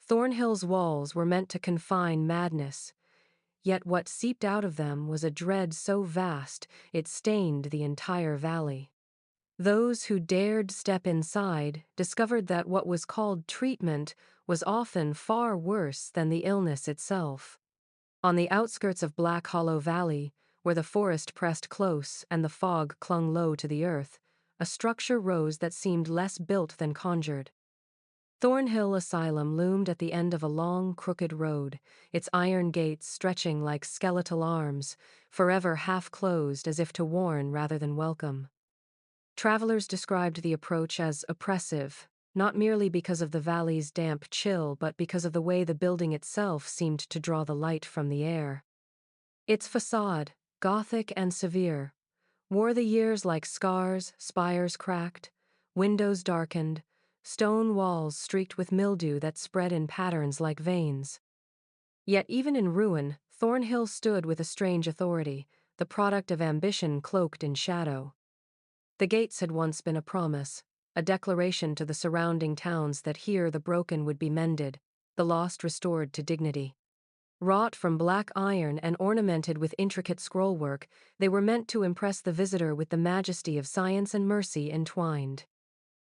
Thornhill's walls were meant to confine madness, yet what seeped out of them was a dread so vast it stained the entire valley. Those who dared step inside discovered that what was called treatment was often far worse than the illness itself. On the outskirts of Black Hollow Valley, where the forest pressed close and the fog clung low to the earth, a structure rose that seemed less built than conjured. Thornhill Asylum loomed at the end of a long, crooked road, its iron gates stretching like skeletal arms, forever half closed as if to warn rather than welcome. Travelers described the approach as oppressive, not merely because of the valley's damp chill but because of the way the building itself seemed to draw the light from the air. Its façade, Gothic and severe, wore the years like scars, spires cracked, windows darkened, stone walls streaked with mildew that spread in patterns like veins. Yet even in ruin, Thornhill stood with a strange authority, the product of ambition cloaked in shadow. The gates had once been a promise, a declaration to the surrounding towns that here the broken would be mended, the lost restored to dignity. Wrought from black iron and ornamented with intricate scrollwork, they were meant to impress the visitor with the majesty of science and mercy entwined.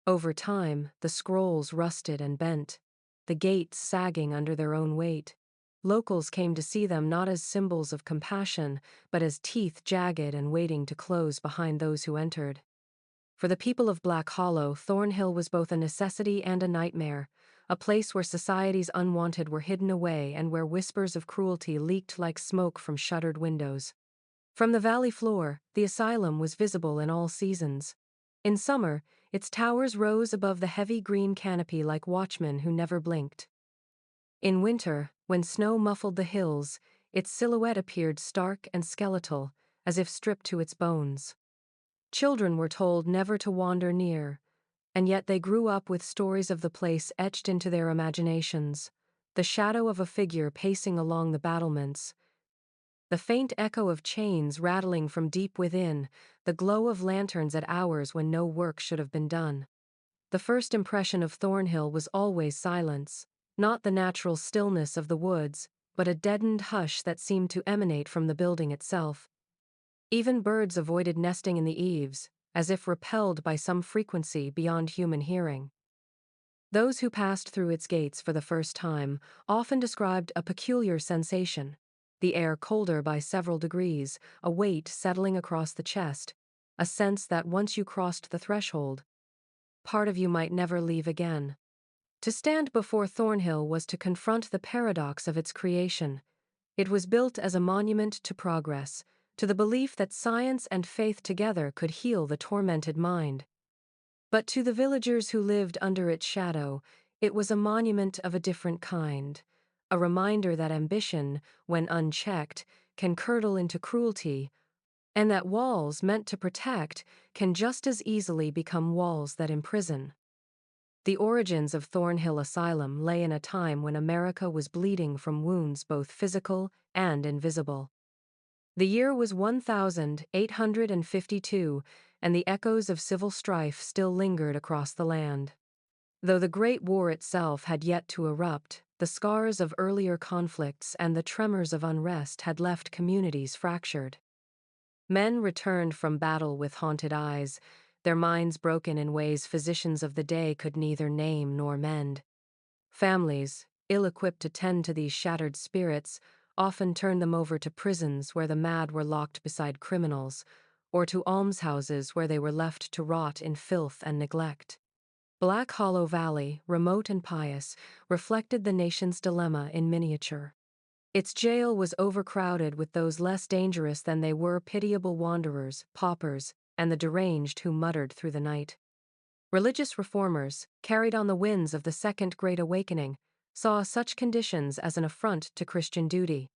Over time, the scrolls rusted and bent, the gates sagging under their own weight. Locals came to see them not as symbols of compassion, but as teeth jagged and waiting to close behind those who entered. For the people of Black Hollow, Thornhill was both a necessity and a nightmare, a place where society's unwanted were hidden away and where whispers of cruelty leaked like smoke from shuttered windows. From the valley floor, the asylum was visible in all seasons. In summer, its towers rose above the heavy green canopy like watchmen who never blinked. In winter, when snow muffled the hills, its silhouette appeared stark and skeletal, as if stripped to its bones. Children were told never to wander near, and yet they grew up with stories of the place etched into their imaginations. The shadow of a figure pacing along the battlements, the faint echo of chains rattling from deep within, the glow of lanterns at hours when no work should have been done. The first impression of Thornhill was always silence, not the natural stillness of the woods, but a deadened hush that seemed to emanate from the building itself. Even birds avoided nesting in the eaves, as if repelled by some frequency beyond human hearing. Those who passed through its gates for the first time often described a peculiar sensation, the air colder by several degrees, a weight settling across the chest, a sense that once you crossed the threshold, part of you might never leave again. To stand before Thornhill was to confront the paradox of its creation. It was built as a monument to progress, to the belief that science and faith together could heal the tormented mind. But to the villagers who lived under its shadow, it was a monument of a different kind, a reminder that ambition, when unchecked, can curdle into cruelty, and that walls meant to protect can just as easily become walls that imprison. The origins of Thornhill Asylum lay in a time when America was bleeding from wounds both physical and invisible. The year was 1852, and the echoes of civil strife still lingered across the land. Though the Great War itself had yet to erupt, the scars of earlier conflicts and the tremors of unrest had left communities fractured. Men returned from battle with haunted eyes, their minds broken in ways physicians of the day could neither name nor mend. Families, ill-equipped to tend to these shattered spirits, often turned them over to prisons where the mad were locked beside criminals, or to almshouses where they were left to rot in filth and neglect. Black Hollow Valley, remote and pious, reflected the nation's dilemma in miniature. Its jail was overcrowded with those less dangerous than they were pitiable wanderers, paupers, and the deranged who muttered through the night. Religious reformers, carried on the winds of the Second Great Awakening, saw such conditions as an affront to Christian duty.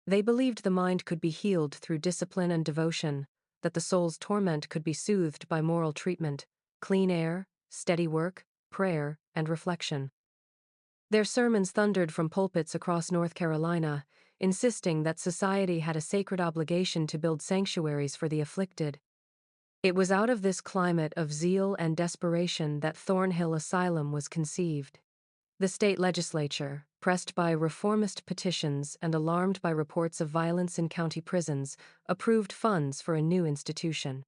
They believed the mind could be healed through discipline and devotion, that the soul's torment could be soothed by moral treatment, clean air, steady work, prayer, and reflection. Their sermons thundered from pulpits across North Carolina, insisting that society had a sacred obligation to build sanctuaries for the afflicted. It was out of this climate of zeal and desperation that Thornhill Asylum was conceived. The state legislature, pressed by reformist petitions and alarmed by reports of violence in county prisons, approved funds for a new institution.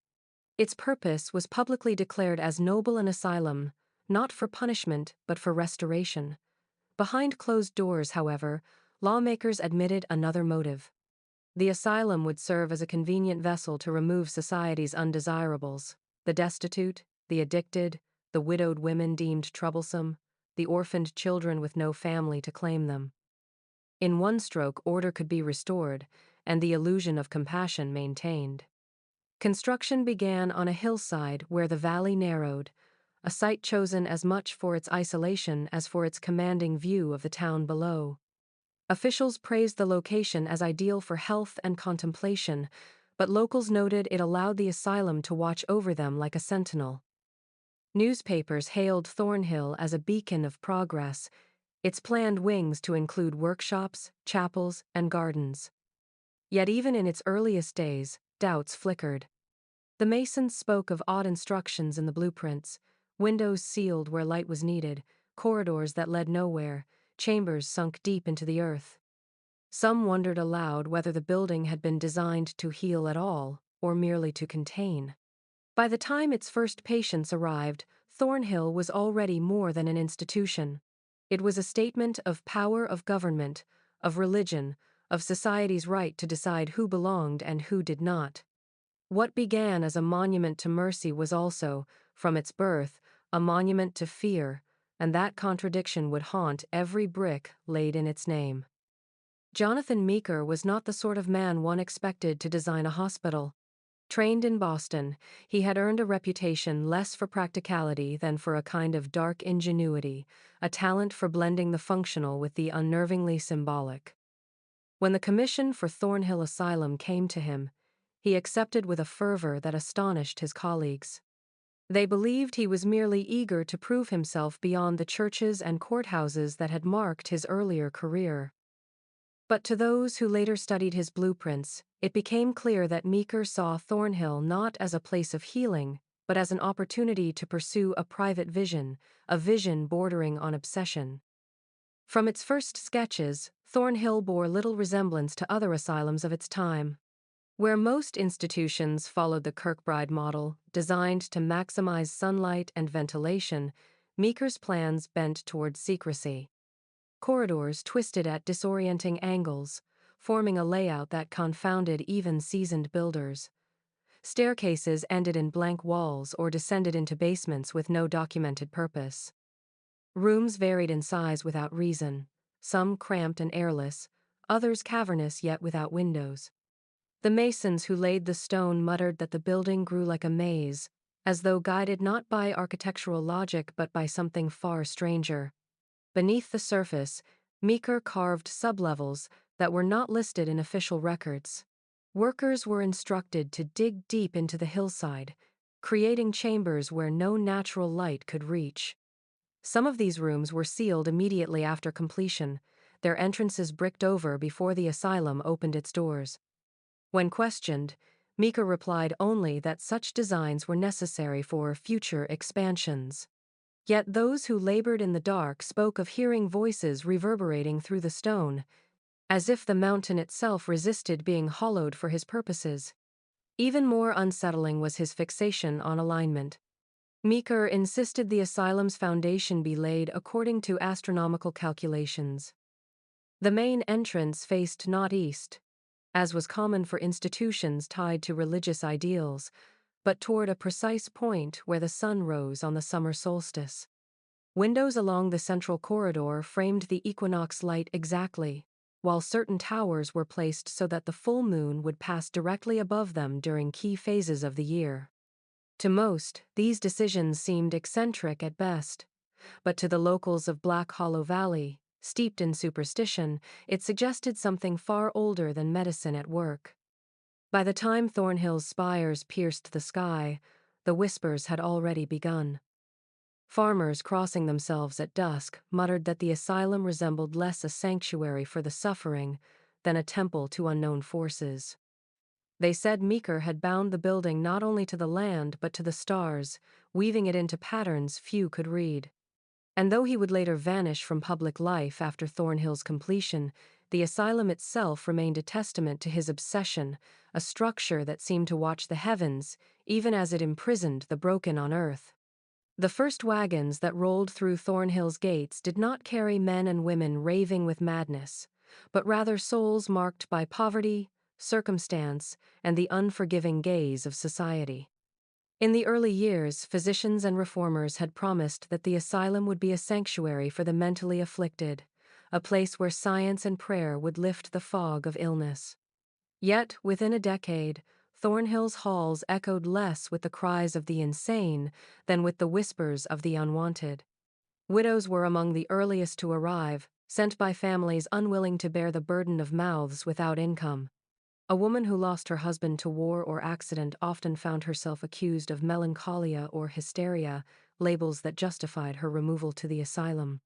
Its purpose was publicly declared as noble an asylum, not for punishment but for restoration. Behind closed doors, however, lawmakers admitted another motive. The asylum would serve as a convenient vessel to remove society's undesirables: the destitute, the addicted, the widowed women deemed troublesome, the orphaned children with no family to claim them. In one stroke, order could be restored, and the illusion of compassion maintained. Construction began on a hillside where the valley narrowed, a site chosen as much for its isolation as for its commanding view of the town below. Officials praised the location as ideal for health and contemplation, but locals noted it allowed the asylum to watch over them like a sentinel. Newspapers hailed Thornhill as a beacon of progress, its planned wings to include workshops, chapels, and gardens. Yet even in its earliest days, doubts flickered. The masons spoke of odd instructions in the blueprints: windows sealed where light was needed, corridors that led nowhere, chambers sunk deep into the earth. Some wondered aloud whether the building had been designed to heal at all, or merely to contain. By the time its first patients arrived, Thornhill was already more than an institution. It was a statement of power of government, of religion, of society's right to decide who belonged and who did not. What began as a monument to mercy was also, from its birth, a monument to fear, and that contradiction would haunt every brick laid in its name. Jonathan Meeker was not the sort of man one expected to design a hospital. Trained in Boston, he had earned a reputation less for practicality than for a kind of dark ingenuity, a talent for blending the functional with the unnervingly symbolic. When the commission for Thornhill Asylum came to him, he accepted with a fervor that astonished his colleagues. They believed he was merely eager to prove himself beyond the churches and courthouses that had marked his earlier career. But to those who later studied his blueprints, it became clear that Meeker saw Thornhill not as a place of healing, but as an opportunity to pursue a private vision, a vision bordering on obsession. From its first sketches, Thornhill bore little resemblance to other asylums of its time. Where most institutions followed the Kirkbride model, designed to maximize sunlight and ventilation, Meeker's plans bent toward secrecy. Corridors twisted at disorienting angles, forming a layout that confounded even seasoned builders. Staircases ended in blank walls or descended into basements with no documented purpose. Rooms varied in size without reason, some cramped and airless, others cavernous yet without windows. The masons who laid the stone muttered that the building grew like a maze, as though guided not by architectural logic but by something far stranger. Beneath the surface, Meeker carved sublevels that were not listed in official records. Workers were instructed to dig deep into the hillside, creating chambers where no natural light could reach. Some of these rooms were sealed immediately after completion, their entrances bricked over before the asylum opened its doors. When questioned, Meeker replied only that such designs were necessary for future expansions. Yet those who labored in the dark spoke of hearing voices reverberating through the stone, as if the mountain itself resisted being hollowed for his purposes. Even more unsettling was his fixation on alignment. Meeker insisted the asylum's foundation be laid according to astronomical calculations. The main entrance faced not east, as was common for institutions tied to religious ideals, but toward a precise point where the sun rose on the summer solstice. Windows along the central corridor framed the equinox light exactly, while certain towers were placed so that the full moon would pass directly above them during key phases of the year. To most, these decisions seemed eccentric at best, but to the locals of Black Hollow Valley, steeped in superstition, it suggested something far older than medicine at work. By the time Thornhill's spires pierced the sky, the whispers had already begun. Farmers crossing themselves at dusk muttered that the asylum resembled less a sanctuary for the suffering than a temple to unknown forces. They said Meeker had bound the building not only to the land but to the stars, weaving it into patterns few could read. And though he would later vanish from public life after Thornhill's completion, the asylum itself remained a testament to his obsession, a structure that seemed to watch the heavens, even as it imprisoned the broken on earth. The first wagons that rolled through Thornhill's gates did not carry men and women raving with madness, but rather souls marked by poverty, circumstance, and the unforgiving gaze of society. In the early years, physicians and reformers had promised that the asylum would be a sanctuary for the mentally afflicted, a place where science and prayer would lift the fog of illness. Yet, within a decade, Thornhill's halls echoed less with the cries of the insane than with the whispers of the unwanted. Widows were among the earliest to arrive, sent by families unwilling to bear the burden of mouths without income. A woman who lost her husband to war or accident often found herself accused of melancholia or hysteria, labels that justified her removal to the asylum.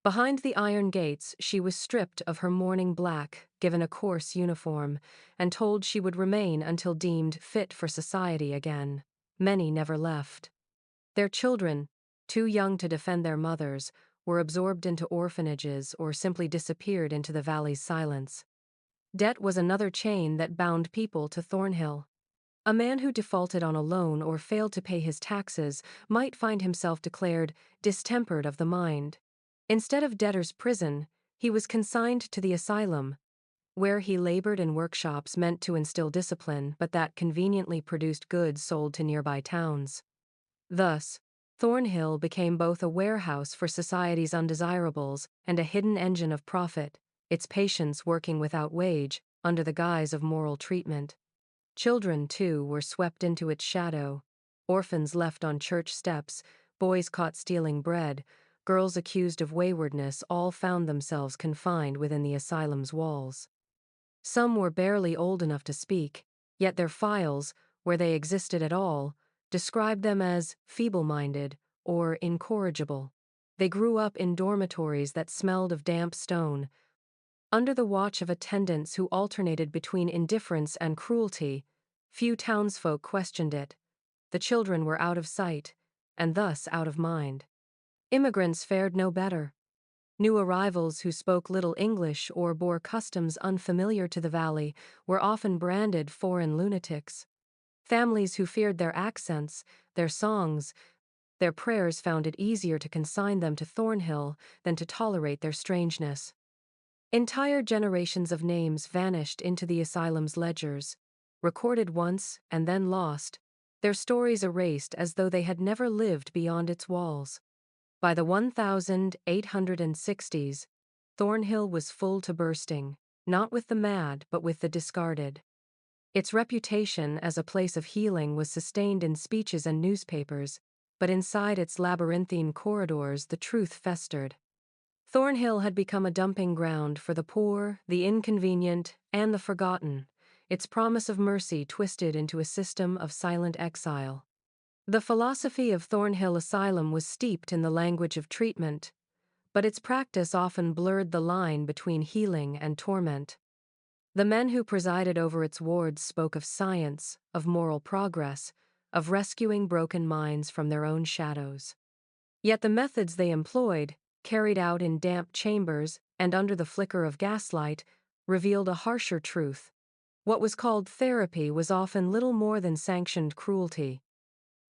Behind the iron gates, she was stripped of her mourning black, given a coarse uniform, and told she would remain until deemed fit for society again. Many never left. Their children, too young to defend their mothers, were absorbed into orphanages or simply disappeared into the valley's silence. Debt was another chain that bound people to Thornhill. A man who defaulted on a loan or failed to pay his taxes might find himself declared distempered of the mind. Instead of debtor's prison, he was consigned to the asylum, where he labored in workshops meant to instill discipline but that conveniently produced goods sold to nearby towns. Thus, Thornhill became both a warehouse for society's undesirables and a hidden engine of profit, its patients working without wage, under the guise of moral treatment. Children, too, were swept into its shadow. Orphans left on church steps, boys caught stealing bread, girls accused of waywardness all found themselves confined within the asylum's walls. Some were barely old enough to speak, yet their files, where they existed at all, described them as feeble-minded or incorrigible. They grew up in dormitories that smelled of damp stone, under the watch of attendants who alternated between indifference and cruelty. Few townsfolk questioned it. The children were out of sight, and thus out of mind. Immigrants fared no better. New arrivals who spoke little English or bore customs unfamiliar to the valley were often branded foreign lunatics. Families who feared their accents, their songs, their prayers found it easier to consign them to Thornhill than to tolerate their strangeness. Entire generations of names vanished into the asylum's ledgers, recorded once and then lost, their stories erased as though they had never lived beyond its walls. By the 1860s, Thornhill was full to bursting, not with the mad but with the discarded. Its reputation as a place of healing was sustained in speeches and newspapers, but inside its labyrinthine corridors the truth festered. Thornhill had become a dumping ground for the poor, the inconvenient, and the forgotten, its promise of mercy twisted into a system of silent exile. The philosophy of Thornhill Asylum was steeped in the language of treatment, but its practice often blurred the line between healing and torment. The men who presided over its wards spoke of science, of moral progress, of rescuing broken minds from their own shadows. Yet the methods they employed, carried out in damp chambers and under the flicker of gaslight, revealed a harsher truth. What was called therapy was often little more than sanctioned cruelty.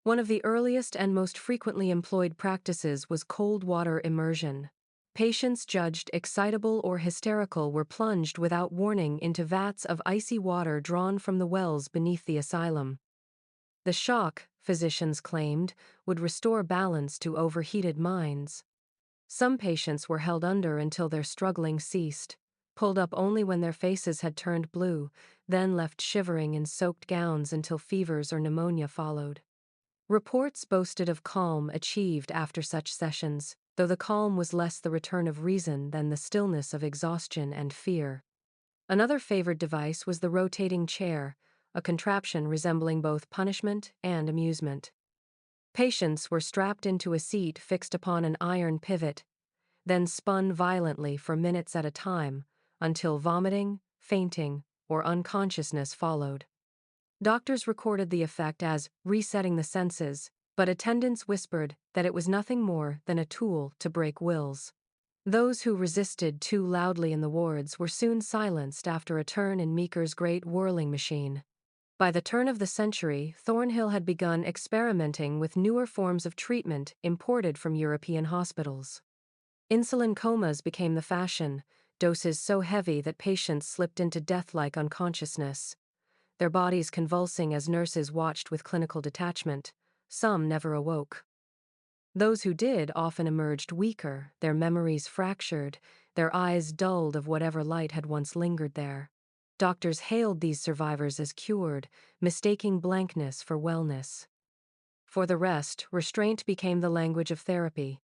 One of the earliest and most frequently employed practices was cold water immersion. Patients judged excitable or hysterical were plunged without warning into vats of icy water drawn from the wells beneath the asylum. The shock, physicians claimed, would restore balance to overheated minds. Some patients were held under until their struggling ceased, pulled up only when their faces had turned blue, then left shivering in soaked gowns until fevers or pneumonia followed. Reports boasted of calm achieved after such sessions, though the calm was less the return of reason than the stillness of exhaustion and fear. Another favored device was the rotating chair, a contraption resembling both punishment and amusement. Patients were strapped into a seat fixed upon an iron pivot, then spun violently for minutes at a time, until vomiting, fainting, or unconsciousness followed. Doctors recorded the effect as resetting the senses, but attendants whispered that it was nothing more than a tool to break wills. Those who resisted too loudly in the wards were soon silenced after a turn in Meeker's great whirling machine. By the turn of the century, Thornhill had begun experimenting with newer forms of treatment imported from European hospitals. Insulin comas became the fashion, doses so heavy that patients slipped into death-like unconsciousness, their bodies convulsing as nurses watched with clinical detachment. Some never awoke. Those who did often emerged weaker, their memories fractured, their eyes dulled of whatever light had once lingered there. Doctors hailed these survivors as cured, mistaking blankness for wellness. For the rest, restraint became the language of therapy.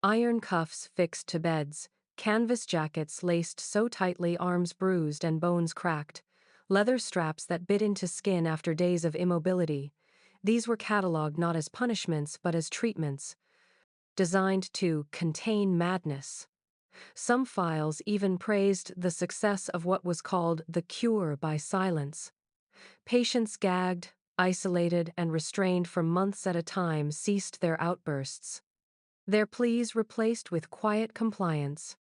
Iron cuffs fixed to beds, canvas jackets laced so tightly arms bruised and bones cracked, leather straps that bit into skin after days of immobility. These were catalogued not as punishments but as treatments, designed to contain madness. Some files even praised the success of what was called the cure by silence. Patients gagged, isolated, and restrained for months at a time ceased their outbursts, their pleas replaced with quiet compliance.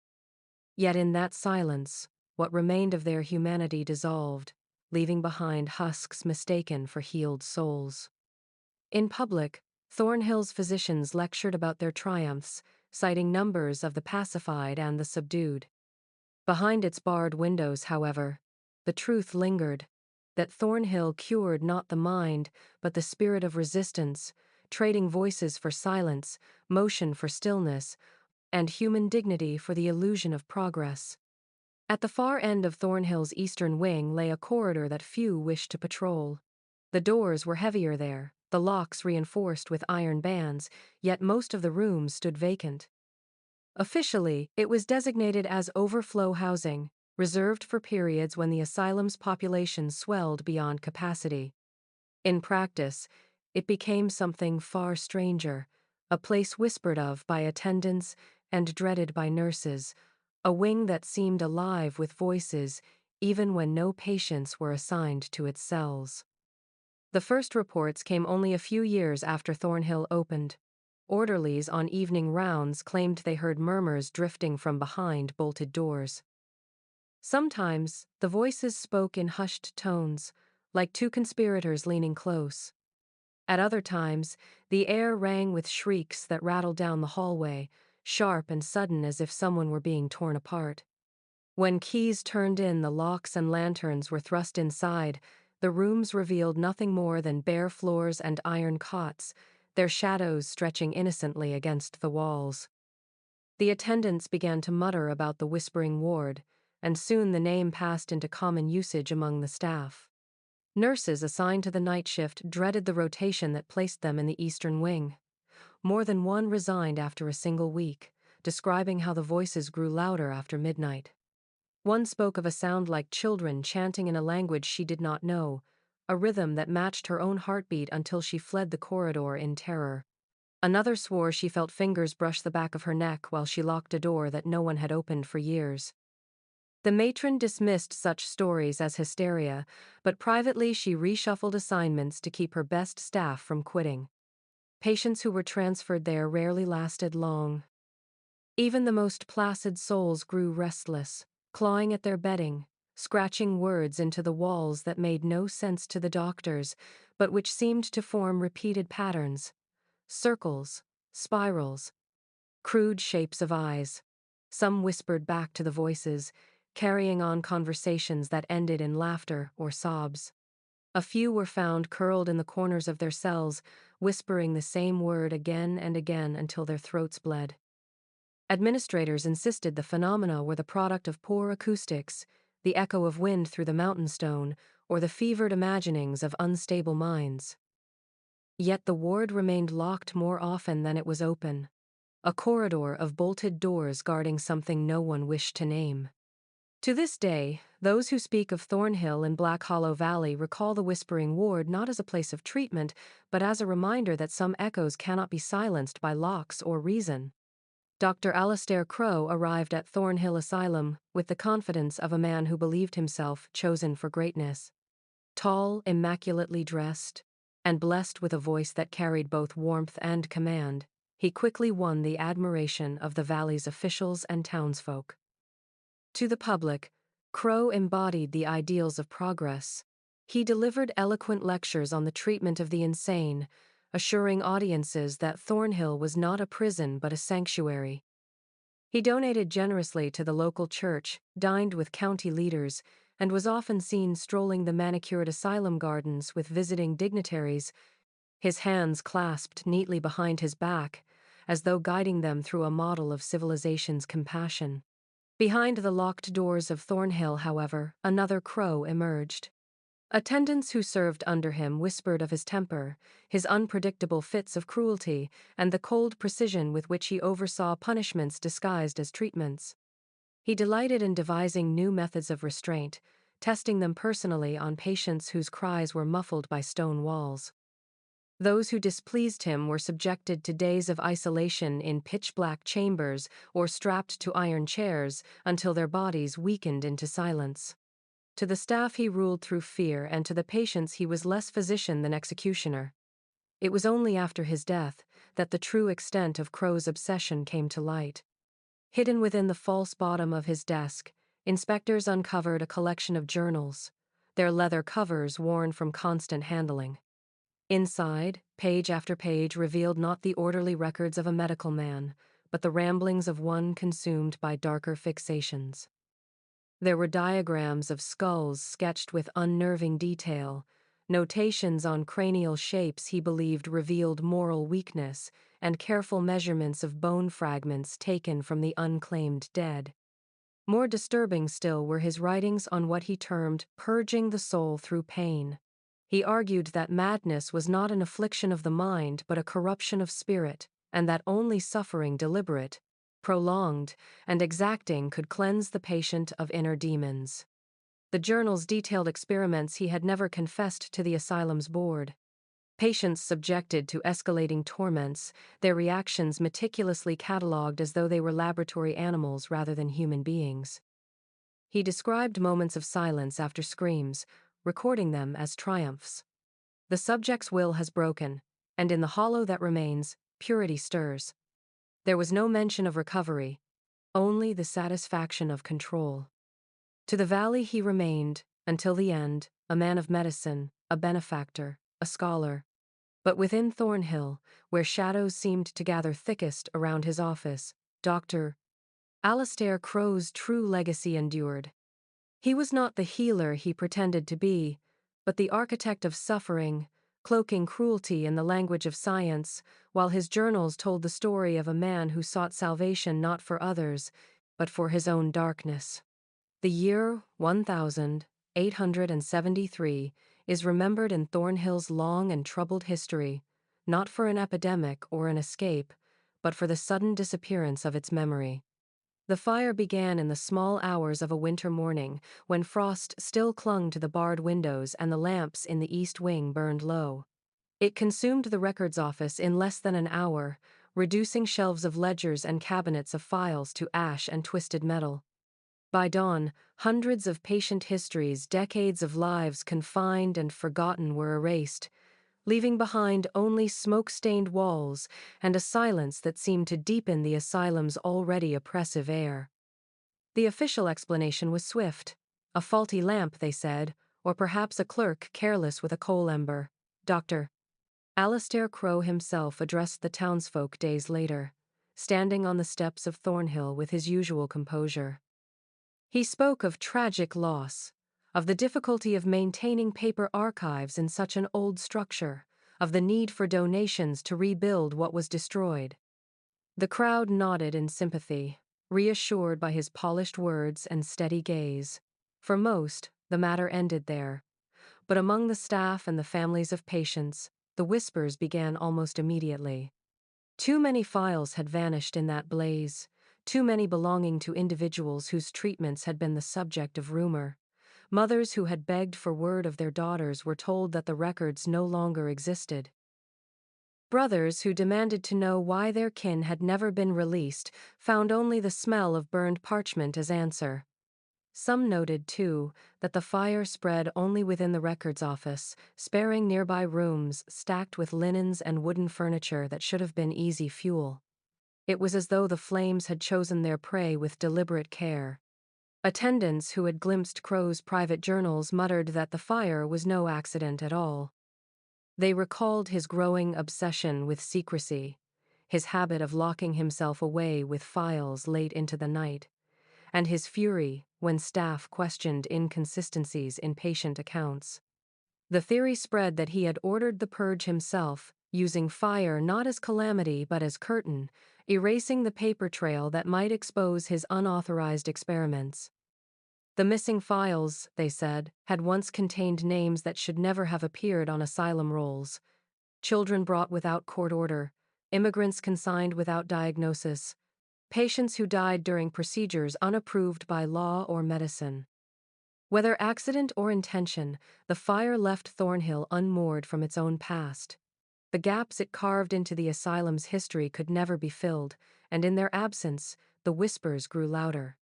Yet in that silence, what remained of their humanity dissolved, leaving behind husks mistaken for healed souls. In public, Thornhill's physicians lectured about their triumphs, citing numbers of the pacified and the subdued. Behind its barred windows, however, the truth lingered, that Thornhill cured not the mind, but the spirit of resistance, trading voices for silence, motion for stillness, and human dignity for the illusion of progress. At the far end of Thornhill's eastern wing lay a corridor that few wished to patrol. The doors were heavier there, the locks reinforced with iron bands, yet most of the rooms stood vacant. Officially, it was designated as overflow housing, reserved for periods when the asylum's population swelled beyond capacity. In practice, it became something far stranger, a place whispered of by attendants and dreaded by nurses, a wing that seemed alive with voices even when no patients were assigned to its cells. The first reports came only a few years after Thornhill opened. Orderlies on evening rounds claimed they heard murmurs drifting from behind bolted doors. Sometimes, the voices spoke in hushed tones, like two conspirators leaning close. At other times, the air rang with shrieks that rattled down the hallway, sharp and sudden as if someone were being torn apart. When keys turned in, the locks and lanterns were thrust inside, the rooms revealed nothing more than bare floors and iron cots, their shadows stretching innocently against the walls. The attendants began to mutter about the whispering ward, and soon the name passed into common usage among the staff. Nurses assigned to the night shift dreaded the rotation that placed them in the eastern wing. More than one resigned after a single week, describing how the voices grew louder after midnight. One spoke of a sound like children chanting in a language she did not know, a rhythm that matched her own heartbeat until she fled the corridor in terror. Another swore she felt fingers brush the back of her neck while she locked a door that no one had opened for years. The matron dismissed such stories as hysteria, but privately she reshuffled assignments to keep her best staff from quitting. Patients who were transferred there rarely lasted long. Even the most placid souls grew restless, clawing at their bedding, scratching words into the walls that made no sense to the doctors, but which seemed to form repeated patterns. Circles, spirals, crude shapes of eyes. Some whispered back to the voices, carrying on conversations that ended in laughter or sobs. A few were found curled in the corners of their cells, whispering the same word again and again until their throats bled. Administrators insisted the phenomena were the product of poor acoustics, the echo of wind through the mountain stone, or the fevered imaginings of unstable minds. Yet the ward remained locked more often than it was open, a corridor of bolted doors guarding something no one wished to name. To this day, those who speak of Thornhill in Black Hollow Valley recall the Whispering Ward not as a place of treatment, but as a reminder that some echoes cannot be silenced by locks or reason. Dr. Alastair Crow arrived at Thornhill Asylum with the confidence of a man who believed himself chosen for greatness. Tall, immaculately dressed, and blessed with a voice that carried both warmth and command, he quickly won the admiration of the valley's officials and townsfolk. To the public, Crow embodied the ideals of progress. He delivered eloquent lectures on the treatment of the insane, assuring audiences that Thornhill was not a prison but a sanctuary. He donated generously to the local church, dined with county leaders, and was often seen strolling the manicured asylum gardens with visiting dignitaries, his hands clasped neatly behind his back, as though guiding them through a model of civilization's compassion. Behind the locked doors of Thornhill, however, another Crow emerged. Attendants who served under him whispered of his temper, his unpredictable fits of cruelty, and the cold precision with which he oversaw punishments disguised as treatments. He delighted in devising new methods of restraint, testing them personally on patients whose cries were muffled by stone walls. Those who displeased him were subjected to days of isolation in pitch-black chambers or strapped to iron chairs until their bodies weakened into silence. To the staff he ruled through fear, and to the patients he was less physician than executioner. It was only after his death that the true extent of Crow's obsession came to light. Hidden within the false bottom of his desk, inspectors uncovered a collection of journals, their leather covers worn from constant handling. Inside, page after page revealed not the orderly records of a medical man, but the ramblings of one consumed by darker fixations. There were diagrams of skulls sketched with unnerving detail, notations on cranial shapes he believed revealed moral weakness, and careful measurements of bone fragments taken from the unclaimed dead. More disturbing still were his writings on what he termed purging the soul through pain. He argued that madness was not an affliction of the mind but a corruption of spirit, and that only suffering deliberate, prolonged, and exacting could cleanse the patient of inner demons. The journals detailed experiments he had never confessed to the asylum's board. Patients subjected to escalating torments, their reactions meticulously catalogued as though they were laboratory animals rather than human beings. He described moments of silence after screams, recording them as triumphs. The subject's will has broken, and in the hollow that remains, purity stirs. There was no mention of recovery, only the satisfaction of control. To the valley he remained, until the end, a man of medicine, a benefactor, a scholar. But within Thornhill, where shadows seemed to gather thickest around his office, Dr. Alastair Crow's true legacy endured. He was not the healer he pretended to be, but the architect of suffering, cloaking cruelty in the language of science, while his journals told the story of a man who sought salvation not for others, but for his own darkness. The year 1873 is remembered in Thornhill's long and troubled history, not for an epidemic or an escape, but for the sudden disappearance of its memory. The fire began in the small hours of a winter morning, when frost still clung to the barred windows and the lamps in the east wing burned low. It consumed the records office in less than an hour, reducing shelves of ledgers and cabinets of files to ash and twisted metal. By dawn, hundreds of patient histories, decades of lives confined and forgotten were erased, leaving behind only smoke-stained walls and a silence that seemed to deepen the asylum's already oppressive air. The official explanation was swift. A faulty lamp, they said, or perhaps a clerk careless with a coal ember. Dr. Alastair Crow himself addressed the townsfolk days later, standing on the steps of Thornhill with his usual composure. He spoke of tragic loss, of the difficulty of maintaining paper archives in such an old structure, of the need for donations to rebuild what was destroyed. The crowd nodded in sympathy, reassured by his polished words and steady gaze. For most, the matter ended there. But among the staff and the families of patients, the whispers began almost immediately. Too many files had vanished in that blaze, too many belonging to individuals whose treatments had been the subject of rumor. Mothers who had begged for word of their daughters were told that the records no longer existed. Brothers who demanded to know why their kin had never been released found only the smell of burned parchment as answer. Some noted, too, that the fire spread only within the records office, sparing nearby rooms stacked with linens and wooden furniture that should have been easy fuel. It was as though the flames had chosen their prey with deliberate care. Attendants who had glimpsed Crow's private journals muttered that the fire was no accident at all. They recalled his growing obsession with secrecy, his habit of locking himself away with files late into the night, and his fury when staff questioned inconsistencies in patient accounts. The theory spread that he had ordered the purge himself, using fire not as calamity but as curtain, erasing the paper trail that might expose his unauthorized experiments. The missing files, they said, had once contained names that should never have appeared on asylum rolls: children brought without court order, immigrants consigned without diagnosis, patients who died during procedures unapproved by law or medicine. Whether accident or intention, the fire left Thornhill unmoored from its own past. The gaps it carved into the asylum's history could never be filled, and in their absence, the whispers grew louder.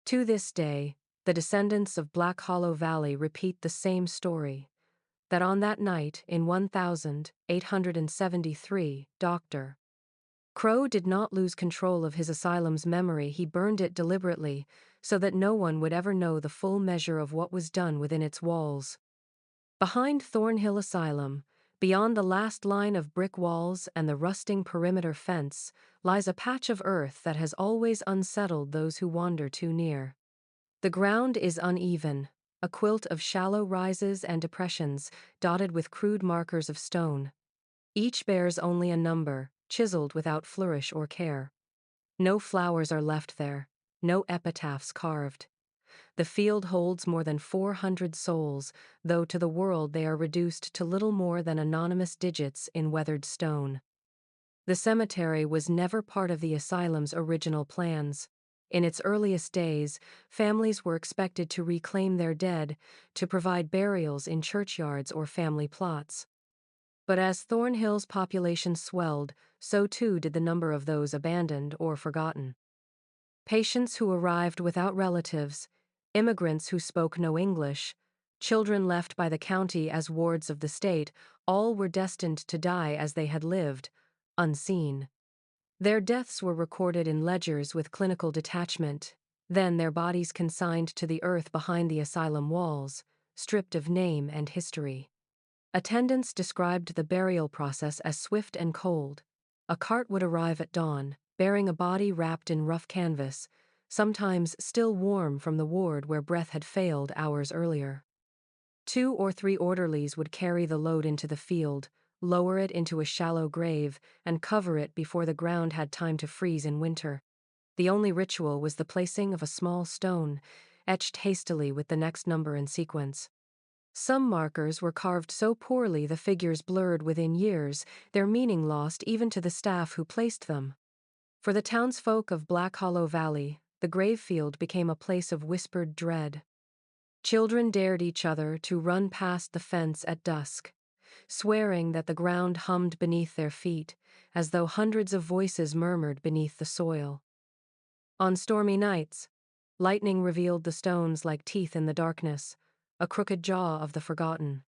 To this day, the descendants of Black Hollow Valley repeat the same story: that on that night in 1873, Dr. Crow did not lose control of his asylum's memory. He burned it deliberately, so that no one would ever know the full measure of what was done within its walls. Behind Thornhill Asylum, beyond the last line of brick walls and the rusting perimeter fence, lies a patch of earth that has always unsettled those who wander too near. The ground is uneven, a quilt of shallow rises and depressions, dotted with crude markers of stone. Each bears only a number, chiseled without flourish or care. No flowers are left there, no epitaphs carved. The field holds more than 400 souls, though to the world they are reduced to little more than anonymous digits in weathered stone. The cemetery was never part of the asylum's original plans. In its earliest days, families were expected to reclaim their dead, to provide burials in churchyards or family plots. But as Thornhill's population swelled, so too did the number of those abandoned or forgotten. Patients who arrived without relatives, immigrants who spoke no English, children left by the county as wards of the state, all were destined to die as they had lived, unseen. Their deaths were recorded in ledgers with clinical detachment, then their bodies consigned to the earth behind the asylum walls, stripped of name and history. Attendants described the burial process as swift and cold. A cart would arrive at dawn, bearing a body wrapped in rough canvas, sometimes still warm from the ward where breath had failed hours earlier. 2 or 3 orderlies would carry the load into the field, lower it into a shallow grave, and cover it before the ground had time to freeze in winter. The only ritual was the placing of a small stone, etched hastily with the next number and sequence. Some markers were carved so poorly the figures blurred within years, their meaning lost even to the staff who placed them. For the townsfolk of Black Hollow Valley, the grave field became a place of whispered dread. Children dared each other to run past the fence at dusk, swearing that the ground hummed beneath their feet, as though hundreds of voices murmured beneath the soil. On stormy nights, lightning revealed the stones like teeth in the darkness, a crooked jaw of the forgotten.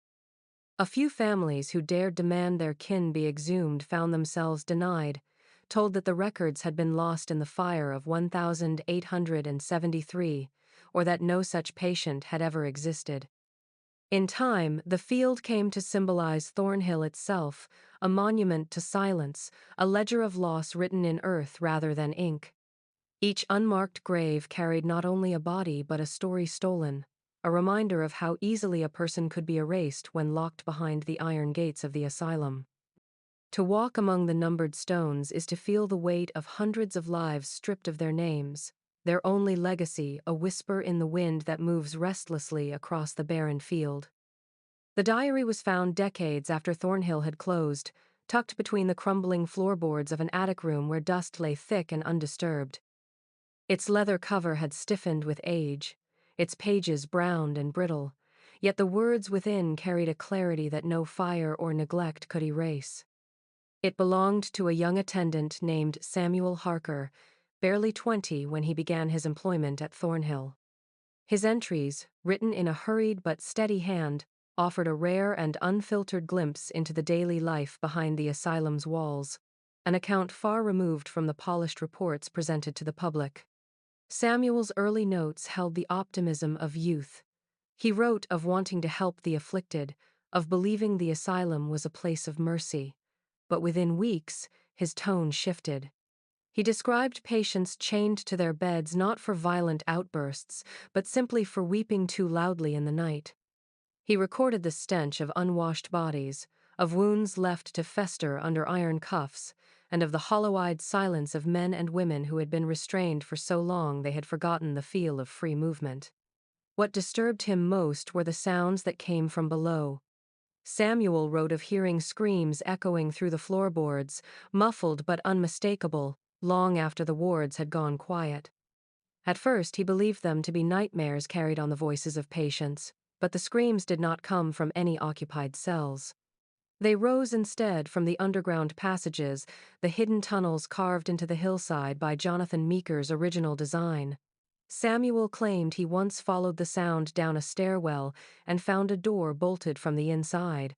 A few families who dared demand their kin be exhumed found themselves denied, told that the records had been lost in the fire of 1873, or that no such patient had ever existed. In time, the field came to symbolize Thornhill itself, a monument to silence, a ledger of loss written in earth rather than ink. Each unmarked grave carried not only a body but a story stolen, a reminder of how easily a person could be erased when locked behind the iron gates of the asylum. To walk among the numbered stones is to feel the weight of hundreds of lives stripped of their names, their only legacy a whisper in the wind that moves restlessly across the barren field. The diary was found decades after Thornhill had closed, tucked between the crumbling floorboards of an attic room where dust lay thick and undisturbed. Its leather cover had stiffened with age, its pages browned and brittle, yet the words within carried a clarity that no fire or neglect could erase. It belonged to a young attendant named Samuel Harker, barely 20 when he began his employment at Thornhill. His entries, written in a hurried but steady hand, offered a rare and unfiltered glimpse into the daily life behind the asylum's walls, an account far removed from the polished reports presented to the public. Samuel's early notes held the optimism of youth. He wrote of wanting to help the afflicted, of believing the asylum was a place of mercy. But within weeks, his tone shifted. He described patients chained to their beds not for violent outbursts, but simply for weeping too loudly in the night. He recorded the stench of unwashed bodies, of wounds left to fester under iron cuffs, and of the hollow-eyed silence of men and women who had been restrained for so long they had forgotten the feel of free movement. What disturbed him most were the sounds that came from below. Samuel wrote of hearing screams echoing through the floorboards, muffled but unmistakable, long after the wards had gone quiet. At first he believed them to be nightmares carried on the voices of patients, but the screams did not come from any occupied cells. They rose instead from the underground passages, the hidden tunnels carved into the hillside by Jonathan Meeker's original design. Samuel claimed he once followed the sound down a stairwell and found a door bolted from the inside.